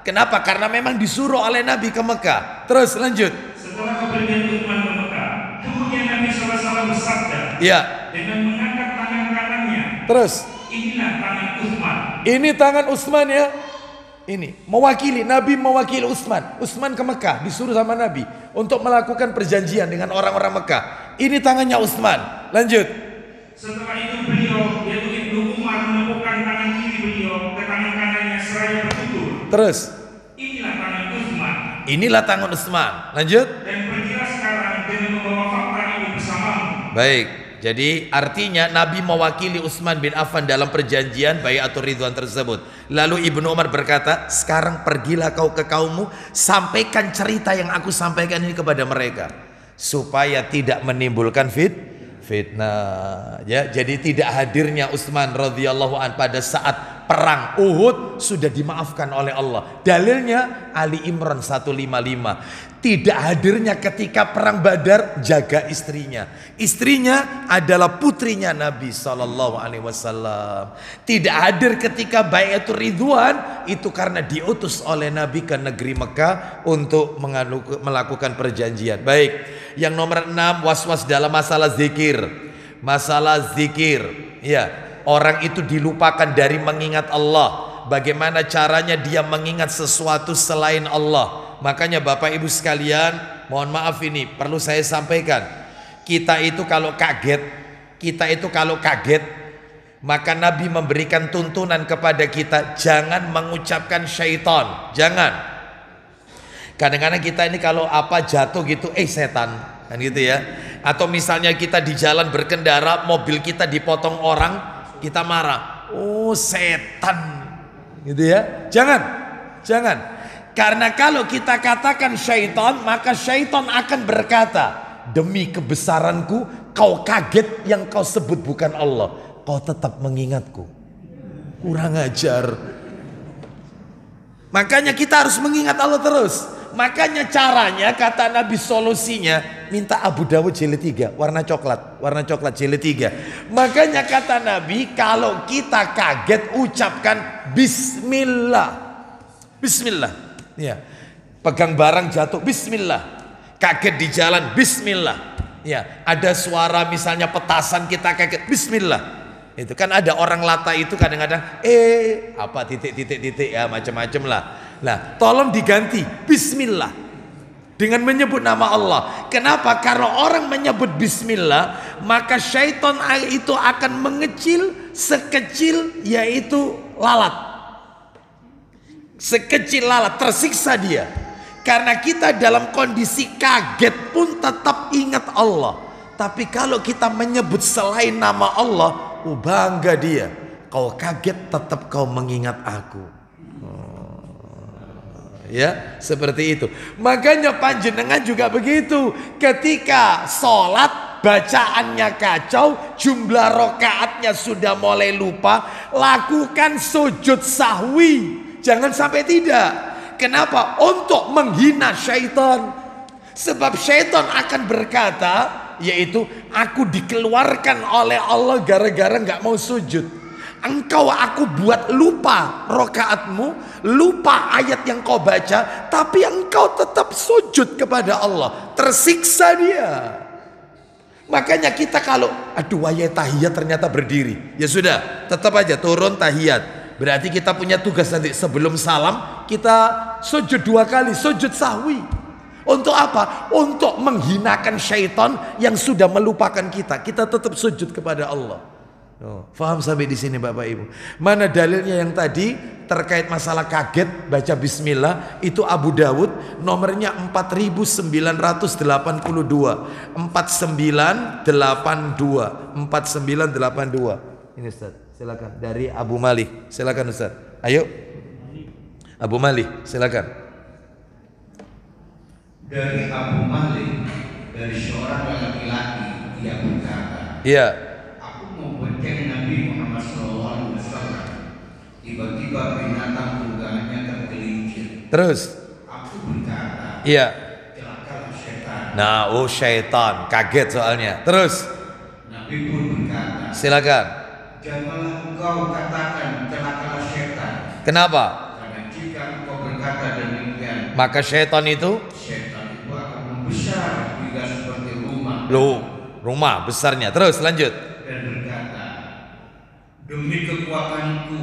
Speaker 1: Kenapa? Karena memang disuruh oleh Nabi ke Mekah. Terus lanjut.
Speaker 4: Setelah kepergian Utsman ke Mekah, kemudian Nabi SAW bersabda
Speaker 1: Ya.
Speaker 4: dengan mengangkat tangan kanannya,
Speaker 1: Terus.
Speaker 4: "Inilah tangan Utsman."
Speaker 1: Ini tangan Utsman ya. Ini mewakili Nabi, mewakili Utsman. Utsman ke Mekah disuruh sama Nabi untuk melakukan perjanjian dengan orang-orang Mekah. Ini tangannya Utsman. Lanjut.
Speaker 4: Setelah itu beliau, yaitu Ibnu Umar, menepukkan tangan kiri beliau ke tangan kanannya seraya bertutur,
Speaker 1: Terus.
Speaker 4: "Inilah tangan Utsman."
Speaker 1: Inilah tangan Utsman. Lanjut.
Speaker 4: Dan pergilah sekarang dengan membawa fakta ini bersamamu.
Speaker 1: Baik. Jadi artinya Nabi mewakili Utsman bin Affan dalam perjanjian Bai'atur Ridwan tersebut. Lalu Ibnu Umar berkata, sekarang pergilah kau ke kaummu, sampaikan cerita yang aku sampaikan ini kepada mereka, supaya tidak menimbulkan fitnah. Ya, jadi tidak hadirnya Utsman radhiyallahu an pada saat perang Uhud sudah dimaafkan oleh Allah. Dalilnya Ali Imran 155. Tidak hadirnya ketika perang Badar, jaga istrinya. Istrinya adalah putrinya Nabi SAW. Tidak hadir ketika Bai'atur Ridwan, itu karena diutus oleh Nabi ke negeri Mekah untuk melakukan perjanjian. Baik, yang nomor 6, was-was dalam masalah zikir. Masalah zikir, ya, orang itu dilupakan dari mengingat Allah. Bagaimana caranya dia mengingat sesuatu selain Allah? Makanya Bapak Ibu sekalian, mohon maaf ini perlu saya sampaikan. Kita itu kalau kaget, maka Nabi memberikan tuntunan kepada kita, jangan mengucapkan syaitan. Jangan. Kadang-kadang kita ini kalau apa jatuh gitu, setan, kan gitu ya. Atau misalnya kita di jalan berkendara, mobil kita dipotong orang, kita marah, oh setan, gitu ya. Jangan. Karena kalau kita katakan syaitan, maka syaitan akan berkata, demi kebesaranku, kau kaget yang kau sebut bukan Allah, kau tetap mengingatku. Kurang ajar. Makanya kita harus mengingat Allah terus. Makanya caranya, kata Nabi, solusinya minta Abu Dawud jilid 3 warna coklat jilid 3. Makanya kata Nabi, kalau kita kaget ucapkan bismillah. Ya, pegang barang jatuh bismillah, kaget di jalan bismillah, Ya, ada suara misalnya petasan kita kaget bismillah. Itu kan ada orang lata itu kadang-kadang apa titik ya macam-macam lah. Nah, tolong diganti bismillah dengan menyebut nama Allah. Kenapa? Karena orang menyebut bismillah, maka syaitan itu akan mengecil sekecil yaitu lalat. Sekecil lalat, tersiksa dia. Karena kita dalam kondisi kaget pun tetap ingat Allah. Tapi kalau kita menyebut selain nama Allah, bangga dia. Kau kaget tetap kau mengingat aku. Ya, seperti itu. Makanya panjenengan juga begitu. Ketika sholat bacaannya kacau, jumlah rakaatnya sudah mulai lupa, lakukan sujud sahwi. Jangan sampai tidak. Kenapa? Untuk menghina syaitan. Sebab syaitan akan berkata, yaitu aku dikeluarkan oleh Allah gara-gara nggak mau sujud. Engkau aku buat lupa rokaatmu, lupa ayat yang kau baca, tapi engkau tetap sujud kepada Allah. Tersiksa dia. Makanya kita kalau ayat tahiyat ternyata berdiri, ya sudah, tetap aja turun tahiyat. Berarti kita punya tugas nanti sebelum salam kita sujud 2 kali, sujud sahwi. Untuk apa? Untuk menghinakan syaitan yang sudah melupakan kita. Kita tetap sujud kepada Allah. Faham sampai di sini Bapak Ibu? Mana dalilnya yang tadi terkait masalah kaget baca bismillah? Itu Abu Dawud nomornya 4982. 4982. Ini Ustaz, silakan dari Abu Malik. Silakan Ustaz. Ayo. Abu Malik, silakan.
Speaker 2: Dari Abu Malik, dari seorang laki-laki, dia berkata,
Speaker 1: Iya.
Speaker 2: aku mau bonceng Nabi Muhammad SAW. Tiba-tiba binatang tunggangannya tergelincir.
Speaker 1: Terus?
Speaker 2: Aku berkata,
Speaker 1: Iya.
Speaker 2: celakalah setan.
Speaker 1: Nah, syaitan kaget soalnya. Terus?
Speaker 2: Nabi pun berkata,
Speaker 1: Silakan.
Speaker 2: janganlah engkau katakan celakalah setan.
Speaker 1: Kenapa?
Speaker 2: Karena jika engkau berkata demikian,
Speaker 1: Maka syaitan itu
Speaker 2: setan itu akan membesar hingga seperti rumah.
Speaker 1: rumah besarnya. Terus lanjut.
Speaker 2: Dan berkata, demi kekuatanku,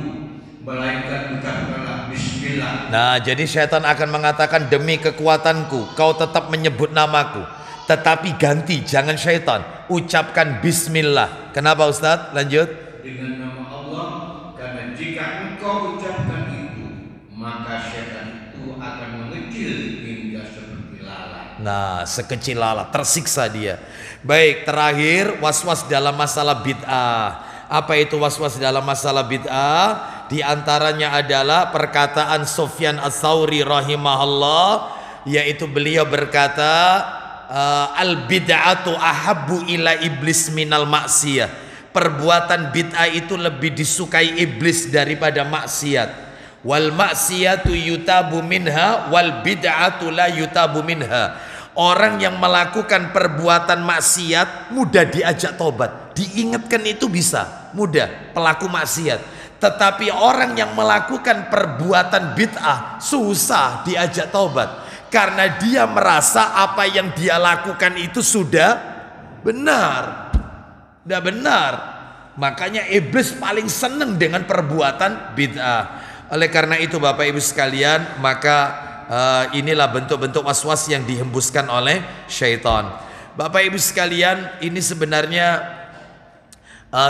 Speaker 2: melainkan ucapkanlah bismillah.
Speaker 1: Nah, jadi syaitan akan mengatakan demi kekuatanku, kau tetap menyebut namaku. Tetapi ganti, jangan syaitan, ucapkan bismillah. Kenapa Ustaz? Lanjut.
Speaker 2: Dengan nama Allah, karena jika engkau ucapkan itu, maka setan itu akan mengecil hingga seperti lalat.
Speaker 1: Nah, sekecil lalat, tersiksa dia. Baik, terakhir was-was dalam masalah bid'ah. Apa itu was-was dalam masalah bid'ah? Di antaranya adalah perkataan Sufyan Ats-Tsauri rahimahullah, yaitu beliau berkata, al bid'atu ahabbu ila iblis minal maksiyah. Perbuatan bid'ah itu lebih disukai iblis daripada maksiat. Wal maksiyatu yutabu minha wal bid'atu la yutabu minha. Orang yang melakukan perbuatan maksiat mudah diajak tobat, diingatkan itu bisa mudah pelaku maksiat. Tetapi orang yang melakukan perbuatan bid'ah susah diajak tobat, karena dia merasa apa yang dia lakukan itu sudah benar. Sudah benar. Makanya iblis paling senang dengan perbuatan bid'ah. Oleh karena itu Bapak Ibu sekalian, maka inilah bentuk-bentuk was-was yang dihembuskan oleh syaitan. Bapak Ibu sekalian, ini sebenarnya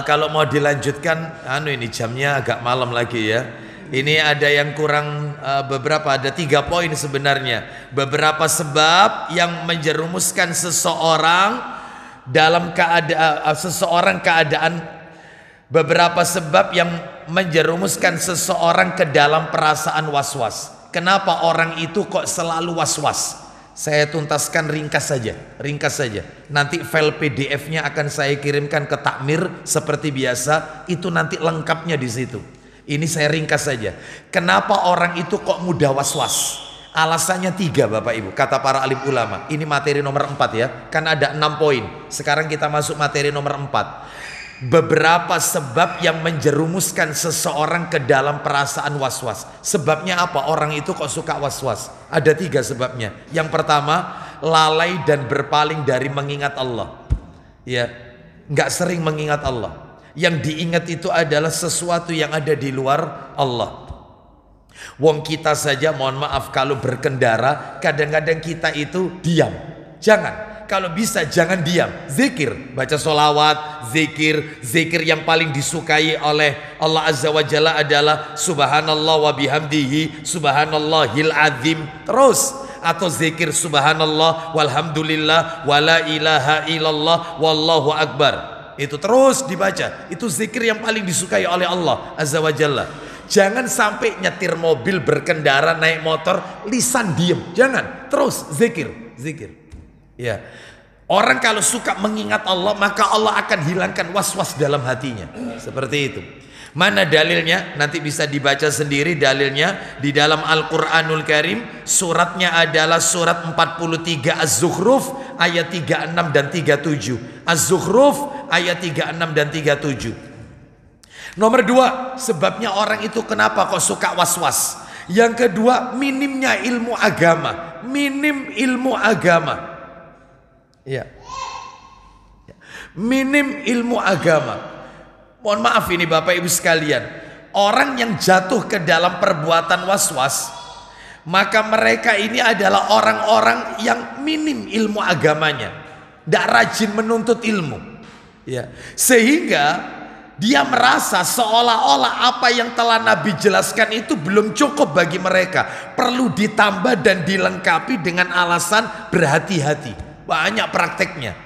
Speaker 1: kalau mau dilanjutkan, ini jamnya agak malam lagi ya. Ini ada yang kurang beberapa, ada 3 poin sebenarnya. Beberapa sebab yang menjerumuskan seseorang dalam keadaan beberapa sebab yang menjerumuskan seseorang ke dalam perasaan was-was. Kenapa orang itu kok selalu was-was? Saya tuntaskan ringkas saja. Nanti file PDF-nya akan saya kirimkan ke takmir seperti biasa. Itu nanti lengkapnya di situ. Ini saya ringkas saja. Kenapa orang itu kok mudah was-was? Alasannya 3 Bapak Ibu, kata para alim ulama. Ini materi nomor 4 ya. Kan ada 6 poin. Sekarang kita masuk materi nomor 4. Beberapa sebab yang menjerumuskan seseorang ke dalam perasaan was-was. Sebabnya apa? Orang itu kok suka was-was? Ada 3 sebabnya. Yang pertama, lalai dan berpaling dari mengingat Allah. Ya, nggak sering mengingat Allah. Yang diingat itu adalah sesuatu yang ada di luar Allah. Wong kita saja, mohon maaf, kalau berkendara kadang-kadang kita itu diam. Jangan, kalau bisa jangan diam. Zikir, baca solawat, zikir yang paling disukai oleh Allah Azza wa Jalla adalah subhanallah wa bihamdihi subhanallahil azim. Terus, atau zikir subhanallah walhamdulillah wala ilaha illallah wallahu akbar. Itu terus dibaca. Itu zikir yang paling disukai oleh Allah Azza wa Jalla. Jangan sampai nyetir mobil, berkendara, naik motor, lisan diem. Jangan, terus zikir. Ya. Orang kalau suka mengingat Allah, maka Allah akan hilangkan was-was dalam hatinya. Seperti itu. Mana dalilnya? Nanti bisa dibaca sendiri dalilnya di dalam Al-Qur'anul Karim. Suratnya adalah surat 43 Az-Zukhruf ayat 36 dan 37. Az-Zukhruf ayat 36 dan 37. Nomor 2, sebabnya orang itu kenapa kok suka was-was. Yang kedua, minimnya ilmu agama. Minim ilmu agama. Ya. Minim ilmu agama. Mohon maaf ini Bapak Ibu sekalian, orang yang jatuh ke dalam perbuatan was-was, maka mereka ini adalah orang-orang yang minim ilmu agamanya, tidak rajin menuntut ilmu, ya. Sehingga dia merasa seolah-olah apa yang telah Nabi jelaskan itu belum cukup bagi mereka, perlu ditambah dan dilengkapi dengan alasan berhati-hati. Banyak prakteknya,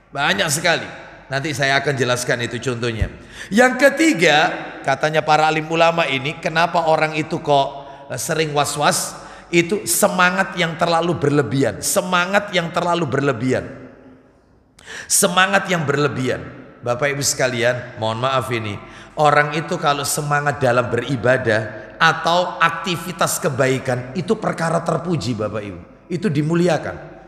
Speaker 1: banyak sekali. Nanti saya akan jelaskan itu contohnya. Yang ketiga, katanya para alim ulama ini, kenapa orang itu kok sering was-was? Itu semangat yang terlalu berlebihan. Semangat yang terlalu berlebihan. Semangat yang berlebihan. Bapak Ibu sekalian, mohon maaf ini, orang itu kalau semangat dalam beribadah atau aktivitas kebaikan, itu perkara terpuji Bapak Ibu. Itu dimuliakan.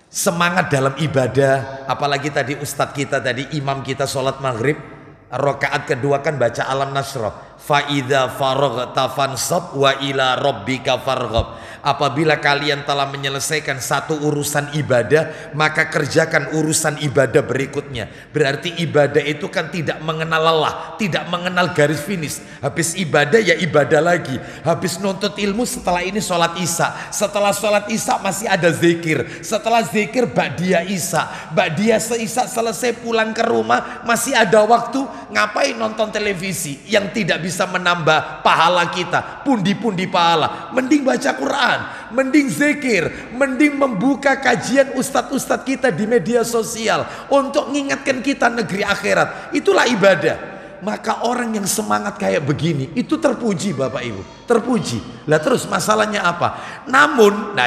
Speaker 1: Semangat dalam ibadah, apalagi tadi ustadz kita tadi, imam kita sholat maghrib, rakaat kedua kan baca alam nasrah, fa idza faraghta fansab wa ila rabbika farghab. Apabila kalian telah menyelesaikan satu urusan ibadah, maka kerjakan urusan ibadah berikutnya. Berarti ibadah itu kan tidak mengenal lelah, tidak mengenal garis finish. Habis ibadah ya ibadah lagi. Habis nuntut ilmu, setelah ini sholat isya. Setelah sholat isya masih ada zikir. Setelah zikir ba'diyah isya. Ba'diyah isya selesai pulang ke rumah, masih ada waktu ngapain nonton televisi yang tidak bisa menambah pahala kita, pundi-pundi pahala. Mending baca Quran, mending zikir, mending membuka kajian ustadz-ustadz kita di media sosial untuk mengingatkan kita negeri akhirat. Itulah ibadah. Maka orang yang semangat kayak begini itu terpuji Bapak Ibu, terpuji. Lah terus masalahnya apa? Namun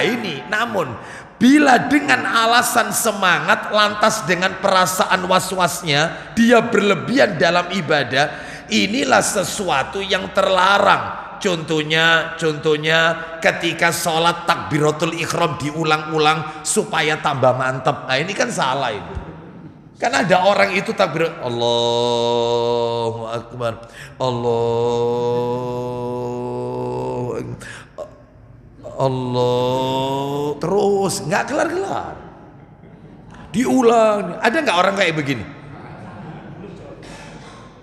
Speaker 1: bila dengan alasan semangat lantas dengan perasaan was-wasnya dia berlebihan dalam ibadah, inilah sesuatu yang terlarang. Contohnya ketika sholat takbiratul ihram diulang-ulang supaya tambah mantap. Nah ini kan salah itu. Kan ada orang itu takbir Allahu Akbar, Allah terus nggak kelar-kelar, diulang. Ada nggak orang kayak begini?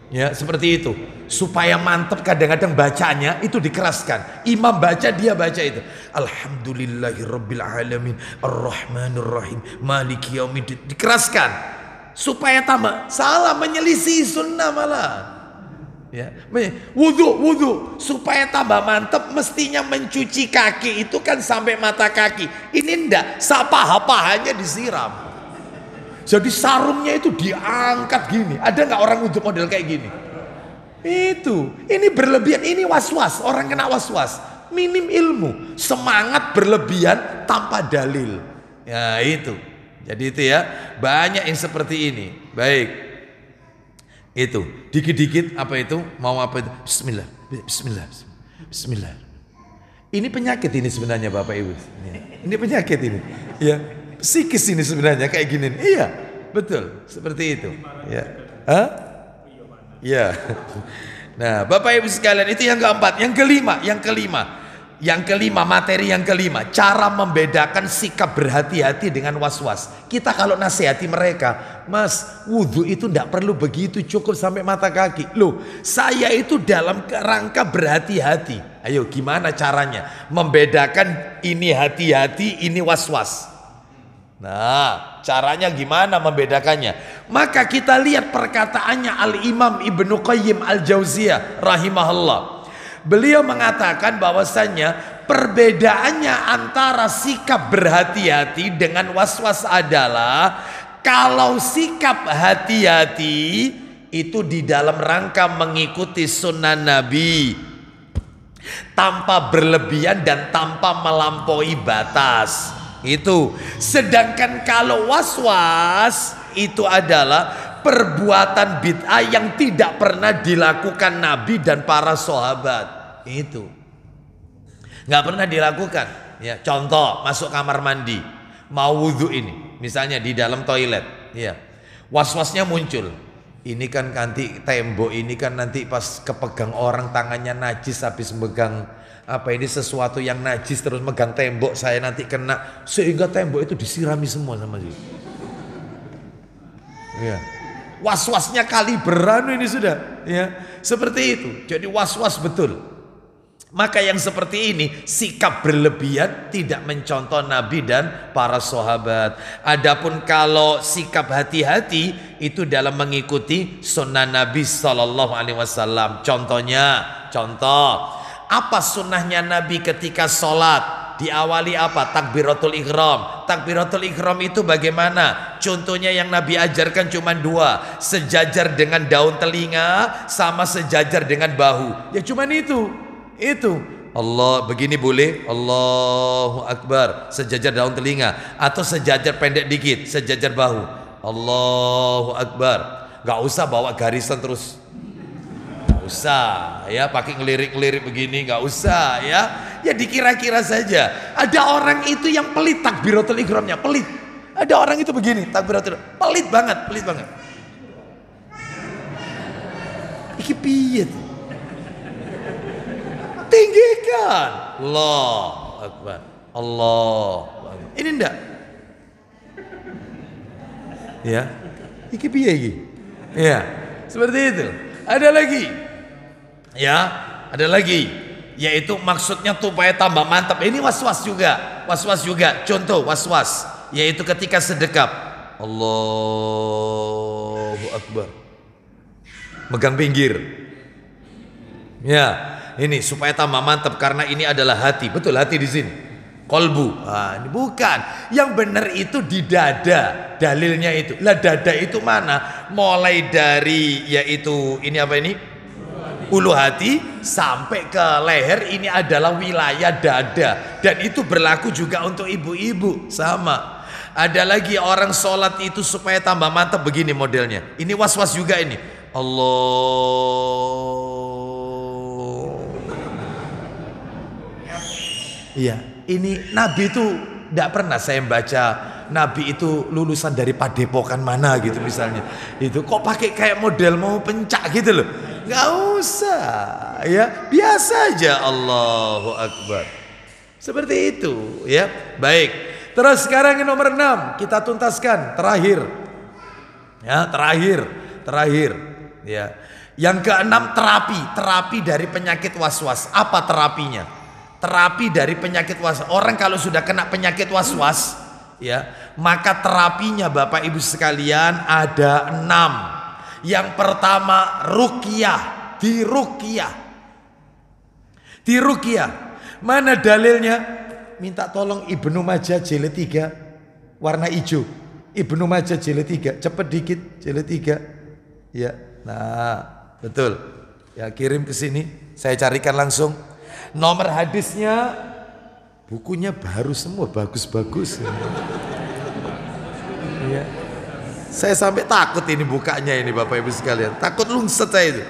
Speaker 1: Ya seperti itu. Supaya mantap kadang-kadang bacanya itu dikeraskan. Imam baca, dia baca itu. Alhamdulillahirabbil alamin arrahmanir rahim maliki yaumiddin. Dikeraskan supaya tambah. Salah, menyelisih sunnah malah. Ya, wudu supaya tambah mantap mestinya mencuci kaki itu kan sampai mata kaki. Ini enggak, paha-pahanya disiram. Jadi sarungnya itu diangkat gini. Ada nggak orang untuk model kayak gini? Itu, ini berlebihan, ini was-was. Orang kena was-was, minim ilmu, semangat berlebihan tanpa dalil. Ya itu. Jadi itu ya, banyak yang seperti ini. Baik. Itu, dikit-dikit apa itu? Mau apa itu? Bismillah. Ini penyakit ini sebenarnya Bapak Ibu. Ini penyakit ini. Ya, psikis ini sebenarnya kayak gini. Iya, betul. Seperti itu. Ya. Hah? Ya. Nah, Bapak Ibu sekalian, itu yang keempat. Yang kelima, Yang kelima, materi yang kelima, cara membedakan sikap berhati-hati dengan was-was. Kita kalau nasihati mereka, Mas, wudhu itu tidak perlu begitu, cukup sampai mata kaki. Loh, saya itu dalam rangka berhati-hati. Ayo, gimana caranya membedakan ini hati-hati, ini was-was? Nah, caranya gimana membedakannya? Maka kita lihat perkataannya Al-Imam Ibnu Qayyim Al-Jauziyah rahimahullah. Beliau mengatakan bahwasannya perbedaannya antara sikap berhati-hati dengan was-was adalah kalau sikap hati-hati itu di dalam rangka mengikuti sunnah Nabi tanpa berlebihan dan tanpa melampaui batas. Itu. Sedangkan kalau was-was itu adalah perbuatan bid'ah yang tidak pernah dilakukan Nabi dan para sahabat. Itu nggak pernah dilakukan. Ya, contoh masuk kamar mandi, mau wudhu ini, misalnya di dalam toilet. Ya, was-wasnya muncul. Ini kan nanti tembok ini kan nanti pas kepegang orang tangannya najis, habis megang apa ini sesuatu yang najis terus megang tembok, saya nanti kena, sehingga tembok itu disirami semua sama dia. Ya. Was-wasnya kaliberan ini sudah, ya, seperti itu. Jadi was-was betul. Maka yang seperti ini sikap berlebihan tidak mencontoh Nabi dan para sahabat. Adapun kalau sikap hati-hati itu dalam mengikuti sunnah Nabi Sallallahu Alaihi Wasallam. Contoh apa sunnahnya Nabi ketika sholat? Diawali apa? Takbiratul ihram. Takbiratul ihram itu bagaimana? Contohnya yang Nabi ajarkan cuma dua, sejajar dengan daun telinga sama sejajar dengan bahu. Ya cuma itu. Allah begini boleh, Allahu Akbar, sejajar daun telinga, atau sejajar pendek dikit, sejajar bahu, Allahu Akbar. Gak usah bawa garisan terus, gak usah ya, pakai ngelirik-ngelirik begini, gak usah ya. Ya dikira-kira saja. Ada orang itu yang pelit takbiratul ihramnya, pelit. Ada orang itu begini takbiratul ihram, pelit banget. Iki piye tuh? Tinggikan, Allah Akbar, Allah Akbar. Ini enggak? Ya, iki piye iki? Ya, seperti itu. Ada lagi, ya, ada lagi. Yaitu maksudnya supaya tambah mantap. Ini was-was juga. Contoh was-was, yaitu ketika sedekap, Allahu Akbar, megang pinggir. Ya. Ini supaya tambah mantap karena ini adalah hati. Betul, hati di sini. Kolbu. Ah, ini bukan. Yang benar itu di dada. Dalilnya itu. Lah dada itu mana? Mulai dari yaitu ini apa ini? Ulu hati sampai ke leher, ini adalah wilayah dada. Dan itu berlaku juga untuk ibu-ibu. Sama. Ada lagi orang sholat itu supaya tambah mantap begini modelnya. Ini was-was juga ini. Allah. Iya, ini Nabi itu tidak pernah saya baca Nabi itu lulusan dari padepokan mana gitu misalnya. Itu kok pakai kayak model mau pencak gitu loh. Gak usah, ya biasa aja. Allahu Akbar. Seperti itu, ya. Baik. Terus sekarang yang nomor 6 kita tuntaskan terakhir. Ya, terakhir. Ya. Yang keenam terapi dari penyakit was-was. Apa terapinya? Terapi dari penyakit was-was. Orang kalau sudah kena penyakit was-was, ya, maka terapinya Bapak Ibu sekalian ada 6. Yang pertama ruqyah, diruqyah. Mana dalilnya? Minta tolong Ibnu Majah jilid 3 warna hijau. Ibnu Majah jilid 3, cepet dikit, jilid 3. Ya. Nah, betul. Ya, kirim ke sini, saya carikan langsung. Nomor hadisnya, bukunya baru semua, bagus-bagus. Ya. Saya sampai takut ini bukanya ini Bapak Ibu sekalian. Takut lungset saya itu.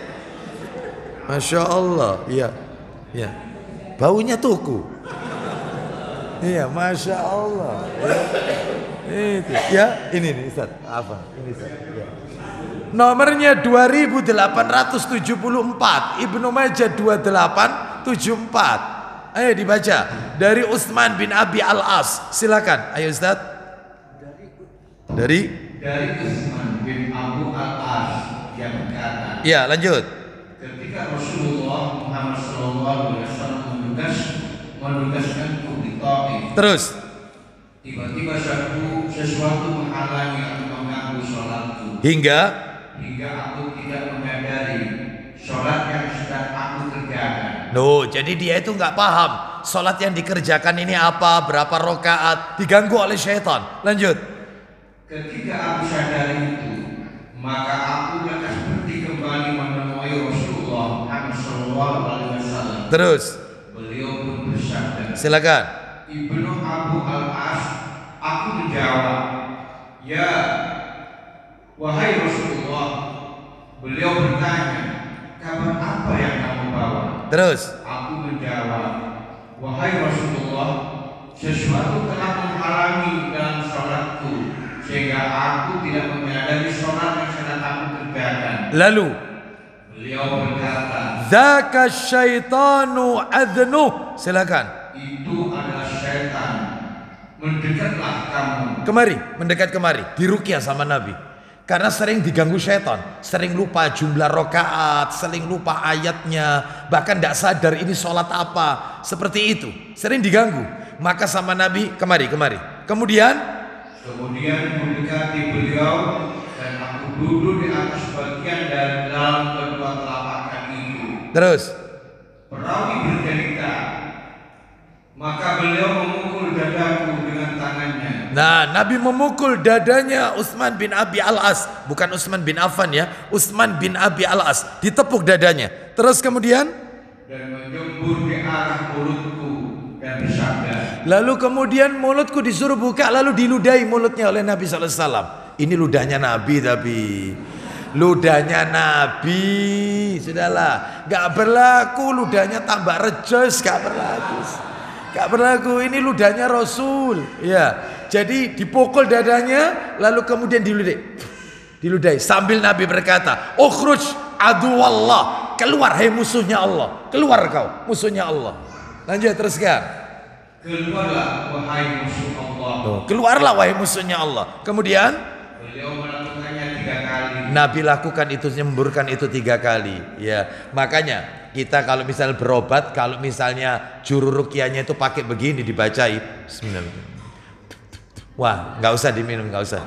Speaker 1: Masya Allah. Iya. Ya. Baunya tuku. Iya, Masya Allah. Ya. Itu. Ya, ini nih Ustaz. Apa? Ini Ustaz. Ya. Nomornya 2874. Ibnu Majah 2874. Ayo dibaca dari Utsman bin Abi Al-As. Silakan. Ayo Ustaz. Dari
Speaker 2: Utsman bin Abu Al-As yang berkata,
Speaker 1: ya, lanjut.
Speaker 2: ketika Rasulullah Muhammad SAW menugaskanku di Taif,
Speaker 1: Terus
Speaker 2: tiba-tiba sesuatu menghalangi atau mengganggu sholatku,
Speaker 1: hingga
Speaker 2: aku tidak menyadari sholat yang sedang aku kerjakan.
Speaker 1: jadi dia itu nggak paham sholat yang dikerjakan ini apa, berapa rakaat, diganggu oleh syaitan. Lanjut.
Speaker 2: Ketika aku sadari itu, maka aku lekas berhenti kembali menemui Rasulullah Muhammad SAW.
Speaker 1: Terus
Speaker 2: Beliau pun bersabda,
Speaker 1: silakan.
Speaker 2: Ibnu Abu Al-As, aku menjawab, ya, wahai Rasulullah. Beliau bertanya, kabar apa yang kamu bawa?
Speaker 1: Terus
Speaker 2: Aku menjawab, wahai Rasulullah, sesuatu telah menghalangi dalam sholatku, sehingga aku tidak menyadari sholat yang sedang aku kerjakan.
Speaker 1: lalu
Speaker 2: Beliau berkata,
Speaker 1: dzaka syaitanu adnu. Silakan.
Speaker 2: itu adalah syaitan. Mendekatlah kamu.
Speaker 1: Mendekat kemari, diruqyah sama Nabi. Karena sering diganggu syaitan, sering lupa jumlah rakaat, sering lupa ayatnya, bahkan tidak sadar ini sholat apa. Seperti itu, sering diganggu. Maka sama Nabi, kemari. Kemudian
Speaker 2: mendekati beliau, dan aku duduk di atas bagian dari dalam kedua telapak kakiku.
Speaker 1: terus
Speaker 2: Perawi bercerita, maka beliau memukul dadaku dengan tangannya.
Speaker 1: Nah, Nabi memukul dadanya Utsman bin Abi Al-As, bukan Utsman bin Affan ya, Utsman bin Abi Al-As, ditepuk dadanya. Terus kemudian
Speaker 2: Dan menjembur di arah mulutku dan bersabda,
Speaker 1: lalu kemudian mulutku disuruh buka, lalu diludahi mulutnya oleh Nabi SAW. Ini ludahnya Nabi, tapi ludahnya Nabi, sudahlah, gak berlaku. Ludahnya tambah rejos, gak berlaku. Ini ludahnya Rasul, ya. Jadi dipukul dadanya, lalu kemudian diludahi sambil Nabi berkata, ukhruj aduwallah, keluar hai musuhnya Allah, keluar kau musuhnya Allah. Lanjut, teruskan.
Speaker 2: keluarlah wahai musuh Allah.
Speaker 1: Keluarlah wahai musuhnya Allah. Kemudian
Speaker 2: Beliau melakukannya 3 kali.
Speaker 1: Nabi lakukan itu, nyemburkan itu 3 kali. Ya, makanya kita kalau misalnya berobat, kalau misalnya juru ruqyahnya itu pakai begini, dibacain Bismillahirrahmanirrahim. Wah, nggak usah diminum, nggak usah.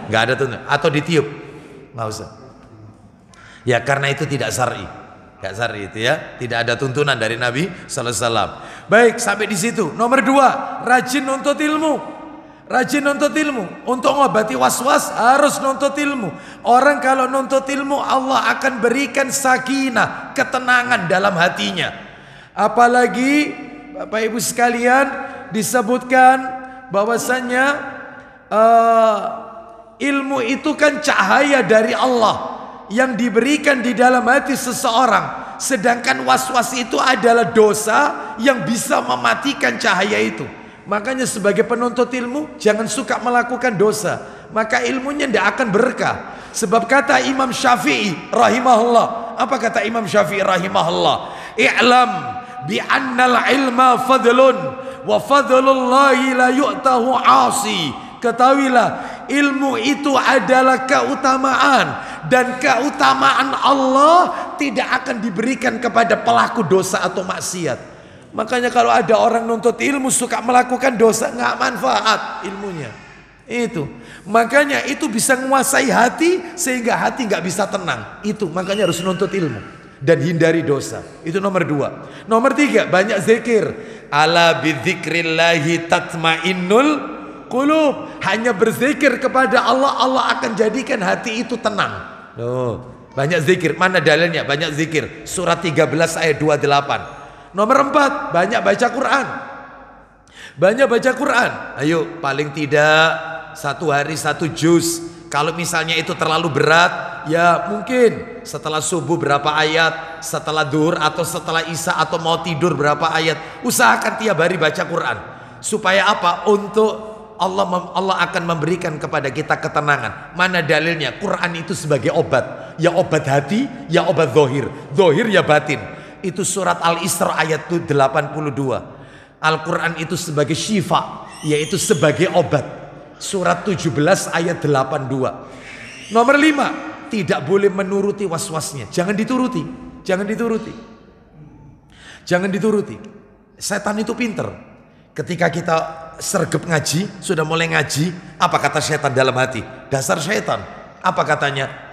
Speaker 1: Nggak ada tuh, atau ditiup, nggak usah. Ya karena itu tidak syar'i, nggak syar'i itu ya, tidak ada tuntunan dari Nabi Sallallahu Alaihi Wasallam. Baik, sampai di situ. Nomor 2, rajin nuntut ilmu. Rajin nuntut ilmu. Untuk mengobati was-was harus nuntut ilmu. Orang kalau nuntut ilmu, Allah akan berikan sakinah, ketenangan dalam hatinya. Apalagi Bapak Ibu sekalian, disebutkan bahwasannya ilmu itu kan cahaya dari Allah yang diberikan di dalam hati seseorang. Sedangkan was-was itu adalah dosa yang bisa mematikan cahaya itu. Makanya sebagai penuntut ilmu jangan suka melakukan dosa, maka ilmunya tidak akan berkah. Sebab kata Imam Syafi'i rahimahullah, apa kata Imam Syafi'i rahimahullah? I'lam bi annal ilma fadlun wa fadlullahi la yu'tahu 'asi. Ketahuilah, ilmu itu adalah keutamaan, dan keutamaan Allah tidak akan diberikan kepada pelaku dosa atau maksiat. Makanya kalau ada orang nuntut ilmu suka melakukan dosa, nggak manfaat ilmunya. Itu makanya itu bisa menguasai hati sehingga hati nggak bisa tenang. Itu makanya harus nuntut ilmu dan hindari dosa. Itu nomor 2. Nomor 3, banyak zikir. Ala bidzikrillahi tatmainnul qulub. Hanya berzikir kepada Allah, Allah akan jadikan hati itu tenang. Banyak zikir. Mana dalilnya? Banyak zikir. Surat 13 ayat 28. Nomor 4, banyak baca Quran. Banyak baca Quran. Ayo, paling tidak 1 hari 1 juz. Kalau misalnya itu terlalu berat, ya mungkin setelah subuh berapa ayat, setelah duhur atau setelah isya atau mau tidur berapa ayat. Usahakan tiap hari baca Quran. Supaya apa? Untuk Allah akan memberikan kepada kita ketenangan. Mana dalilnya? Quran itu sebagai obat. Ya obat hati, ya obat zahir. Zahir ya batin. Itu surat Al-Isra ayat 82. Al-Quran itu sebagai syifa, yaitu sebagai obat. Surat 17 ayat 82. Nomor 5, tidak boleh menuruti waswasnya. Jangan dituruti. Jangan dituruti. Jangan dituruti. Setan itu pinter. Ketika kita sergap ngaji, sudah mulai ngaji, apa kata setan dalam hati? Dasar setan. Apa katanya?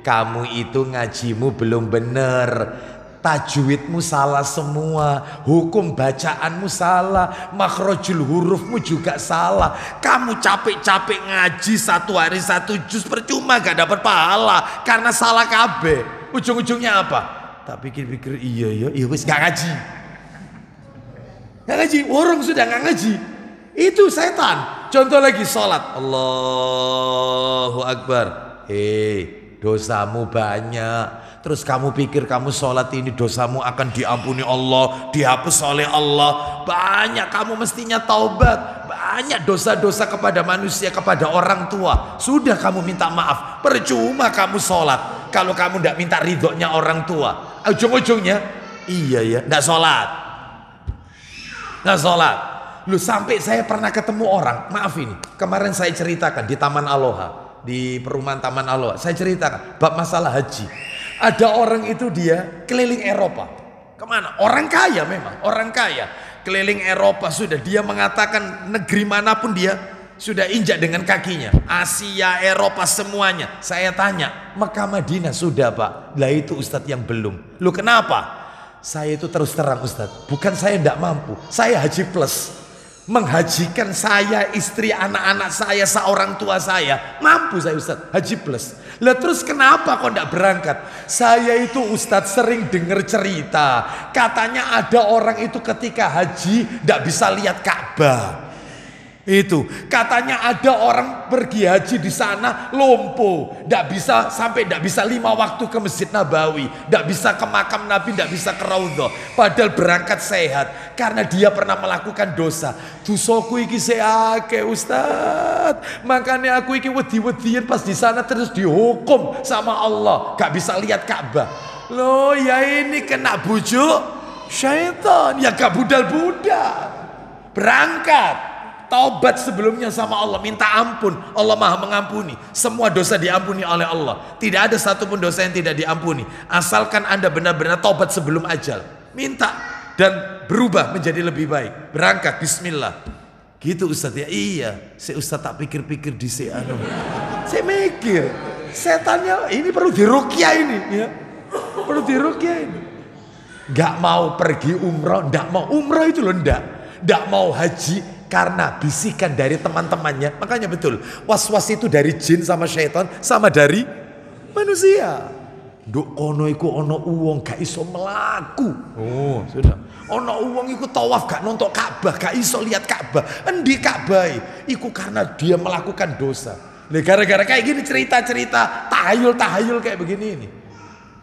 Speaker 1: Kamu itu ngajimu belum bener. Tajwidmu salah semua, hukum bacaanmu salah, makhrajul hurufmu juga salah. Kamu capek-capek ngaji 1 hari 1 juz percuma, gak dapat pahala karena salah kabeh. Ujung-ujungnya apa? Tak pikir-pikir, iya wis gak ngaji. Gak ngaji, orang sudah gak ngaji. Itu setan. Contoh lagi sholat, Allahu Akbar. Dosamu banyak. Terus kamu pikir kamu sholat ini dosamu akan diampuni Allah, dihapus oleh Allah. Banyak kamu mestinya taubat. Banyak dosa-dosa kepada manusia, kepada orang tua. Sudah kamu minta maaf, percuma kamu sholat kalau kamu tidak minta ridhonya orang tua. Ujung-ujungnya, iya ya, tidak sholat. Tidak sholat. Lu sampai saya pernah ketemu orang, maaf ini, kemarin saya ceritakan di Taman Aloha, di perumahan Taman Aloha, saya ceritakan bab masalah haji. Ada orang itu dia keliling Eropa. Kemana? Orang kaya memang, orang kaya. Keliling Eropa sudah, dia mengatakan negeri manapun dia sudah injak dengan kakinya. Asia, Eropa semuanya. Saya tanya, Mekah Madinah sudah Pak? Lah itu Ustadz yang belum. Lu kenapa? Saya itu terus terang Ustadz, bukan saya tidak mampu. Saya haji plus. Menghajikan saya, istri, anak-anak saya, seorang tua saya. Mampu saya Ustadz, haji plus. Lah terus kenapa kok tidak berangkat? Saya itu Ustadz sering dengar cerita. Katanya ada orang itu ketika haji tidak bisa lihat Ka'bah. Itu katanya ada orang pergi haji di sana lumpuh, tidak bisa sampai tidak bisa 5 waktu ke Masjid Nabawi, tidak bisa ke makam Nabi, tidak bisa ke Raudhah. Padahal berangkat sehat karena dia pernah melakukan dosa. Dosaku iki seake Ustaz, makanya aku iki wedi-wedian pas di sana terus dihukum sama Allah, gak bisa lihat Ka'bah. Loh ya ini kena bujuk syaitan, ya gak budal-budal. Berangkat taubat sebelumnya sama Allah, minta ampun, Allah Maha mengampuni. Semua dosa diampuni oleh Allah. Tidak ada satupun dosa yang tidak diampuni, asalkan Anda benar-benar taubat sebelum ajal. Minta dan berubah menjadi lebih baik. Berangkat, bismillah. Gitu Ustaz ya? Iya. Si Ustaz tak pikir-pikir di anu. Saya mikir, setannya ini perlu diruqyah ini ya. Perlu diruqyah ini. Gak mau pergi umrah, ndak mau umrah itu loh, ndak mau haji karena bisikan dari teman-temannya. Makanya betul, was-was itu dari jin sama syaitan sama dari manusia. Nduk kono iku ono uwong gak iso melaku. Oh, sudah. Ono uwong iku tawaf gak nonton Ka'bah, gak iso lihat Ka'bah. Endi Ka'bah? Iku karena dia melakukan dosa. Lah gara-gara kayak gini cerita-cerita, tahayul-tahayul kayak begini ini.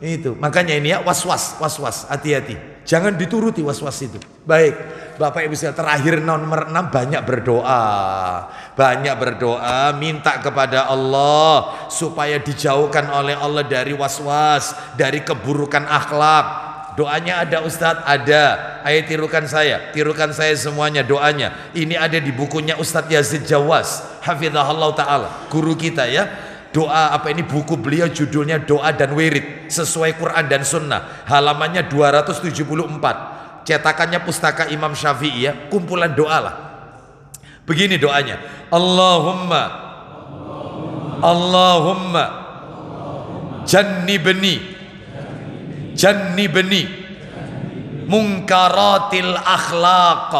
Speaker 1: Itu, makanya ini ya was-was, hati-hati. Jangan dituruti was-was itu. Baik, Bapak Ibu sekalian, terakhir nomor 6, banyak berdoa. Banyak berdoa, minta kepada Allah supaya dijauhkan oleh Allah dari was-was, dari keburukan akhlak. Doanya ada Ustadz? Ada. Ayo tirukan saya semuanya doanya. Ini ada di bukunya Ustadz Yazid Jawas, hafizahullah ta'ala, guru kita ya. Doa apa ini, buku beliau judulnya Doa dan Wirid sesuai Quran dan Sunnah, halamannya 274, cetakannya Pustaka Imam Syafi'i ya, kumpulan doa lah. Begini doanya, Allahumma jannibni munkaratil akhlaq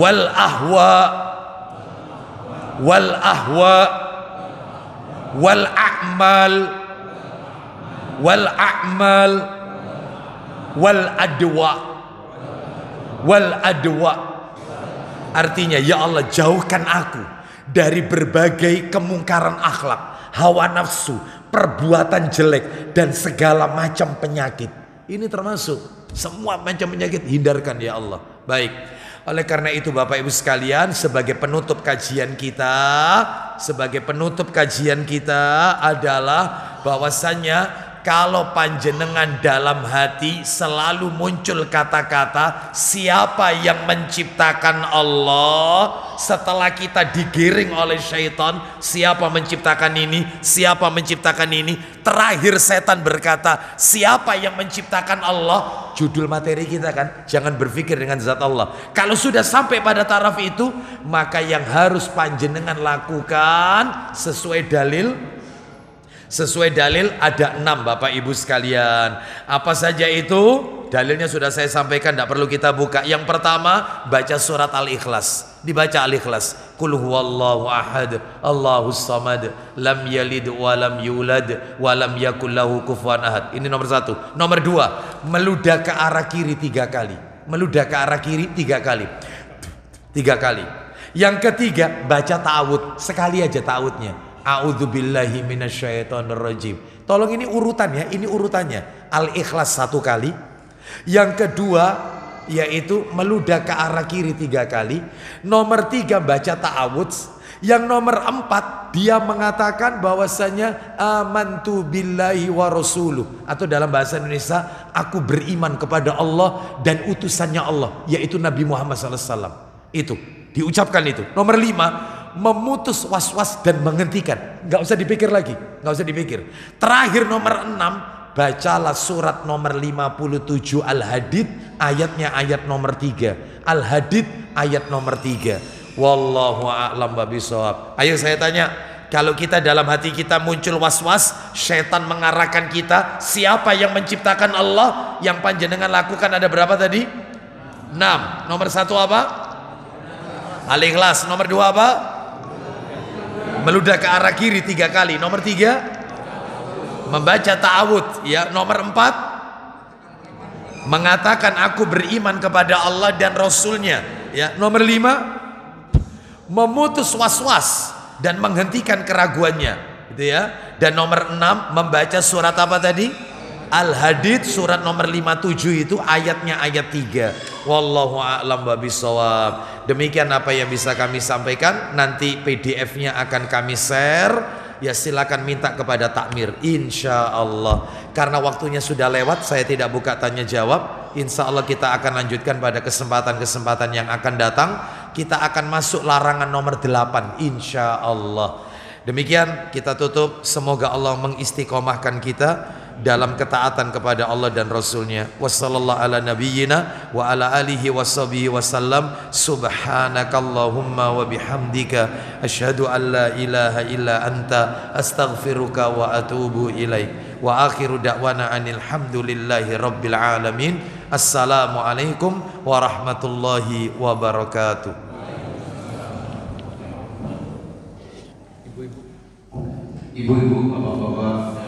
Speaker 1: wal ahwa wal a'mal wal adwa. Artinya, ya Allah, jauhkan aku dari berbagai kemungkaran akhlak, hawa nafsu, perbuatan jelek, dan segala macam penyakit. Ini termasuk semua macam penyakit, hindarkan ya Allah. Baik. Oleh karena itu Bapak Ibu sekalian, sebagai penutup kajian kita, sebagai penutup kajian kita adalah bahwasannya kalau panjenengan dalam hati selalu muncul kata-kata siapa yang menciptakan Allah, setelah kita digiring oleh syaitan, siapa menciptakan ini, siapa menciptakan ini, terakhir setan berkata siapa yang menciptakan Allah, judul materi kita kan jangan berpikir dengan zat Allah. Kalau sudah sampai pada taraf itu, maka yang harus panjenengan lakukan sesuai dalil. Sesuai dalil ada 6 Bapak Ibu sekalian. Apa saja itu? Dalilnya sudah saya sampaikan, tidak perlu kita buka. Yang pertama, baca surat Al-Ikhlas. Dibaca Al-Ikhlas. Qul huwallahu ahad, Allahus samad, lam yalid wa lam yulad wa lam yakul lahu kufuwan ahad. Ini nomor 1. Nomor 2, meludah ke arah kiri 3 kali. Meludah ke arah kiri 3 kali. 3 kali. Yang ketiga, baca ta'awud. Sekali aja ta'awudnya. A'udzubillahi minasyaitonirrajim. Tolong ini urutannya, ini urutannya. Al-Ikhlas 1 kali. Yang kedua yaitu meludah ke arah kiri 3 kali. Nomor 3 baca ta'awudz. Yang nomor 4 dia mengatakan bahwasanya amantu billahi wa rasuluh, atau dalam bahasa Indonesia aku beriman kepada Allah dan utusannya Allah, yaitu Nabi Muhammad SAW. Itu diucapkan itu. Nomor 5 memutus was-was dan menghentikan, nggak usah dipikir lagi, nggak usah dipikir. Terakhir nomor 6, bacalah surat nomor 57 Al-Hadid, ayatnya ayat nomor 3. Al-Hadid ayat nomor 3. Wallahu a'lam bishawab. Ayo saya tanya, kalau kita dalam hati kita muncul was-was, syaitan mengarahkan kita, siapa yang menciptakan Allah? Yang panjenengan lakukan ada berapa tadi? 6. Nomor 1 apa? Al-Ikhlas. Nomor 2 apa? Meludah ke arah kiri 3 kali. Nomor 3, membaca ta'awud. Ya. Nomor 4, mengatakan aku beriman kepada Allah dan Rasulnya. Ya. Nomor 5, memutus was-was dan menghentikan keraguannya. Gitu ya. Dan nomor 6, membaca surat apa tadi? Al-Hadid surat nomor 57 itu ayatnya ayat 3. Wallahu a'lam bishawab. Demikian apa yang bisa kami sampaikan. Nanti PDF-nya akan kami share. Ya silakan minta kepada takmir, insya Allah. Karena waktunya sudah lewat, saya tidak buka tanya jawab. Insya Allah kita akan lanjutkan pada kesempatan-kesempatan yang akan datang. Kita akan masuk larangan nomor 8, insya Allah. Demikian kita tutup. Semoga Allah mengistiqomahkan kita dalam ketaatan kepada Allah dan Rasulnya. Wassallallahu ala nabiyyina wa ala alihi washabihi wasallam. Subhanakallahumma wa bihamdika asyhadu an la ilaha illa anta astaghfiruka wa atubu ilaik. Wa akhiru da'wana anil hamdulillahi rabbil alamin. Assalamualaikum warahmatullahi wabarakatuh.
Speaker 2: Ibu-ibu, bapak-bapak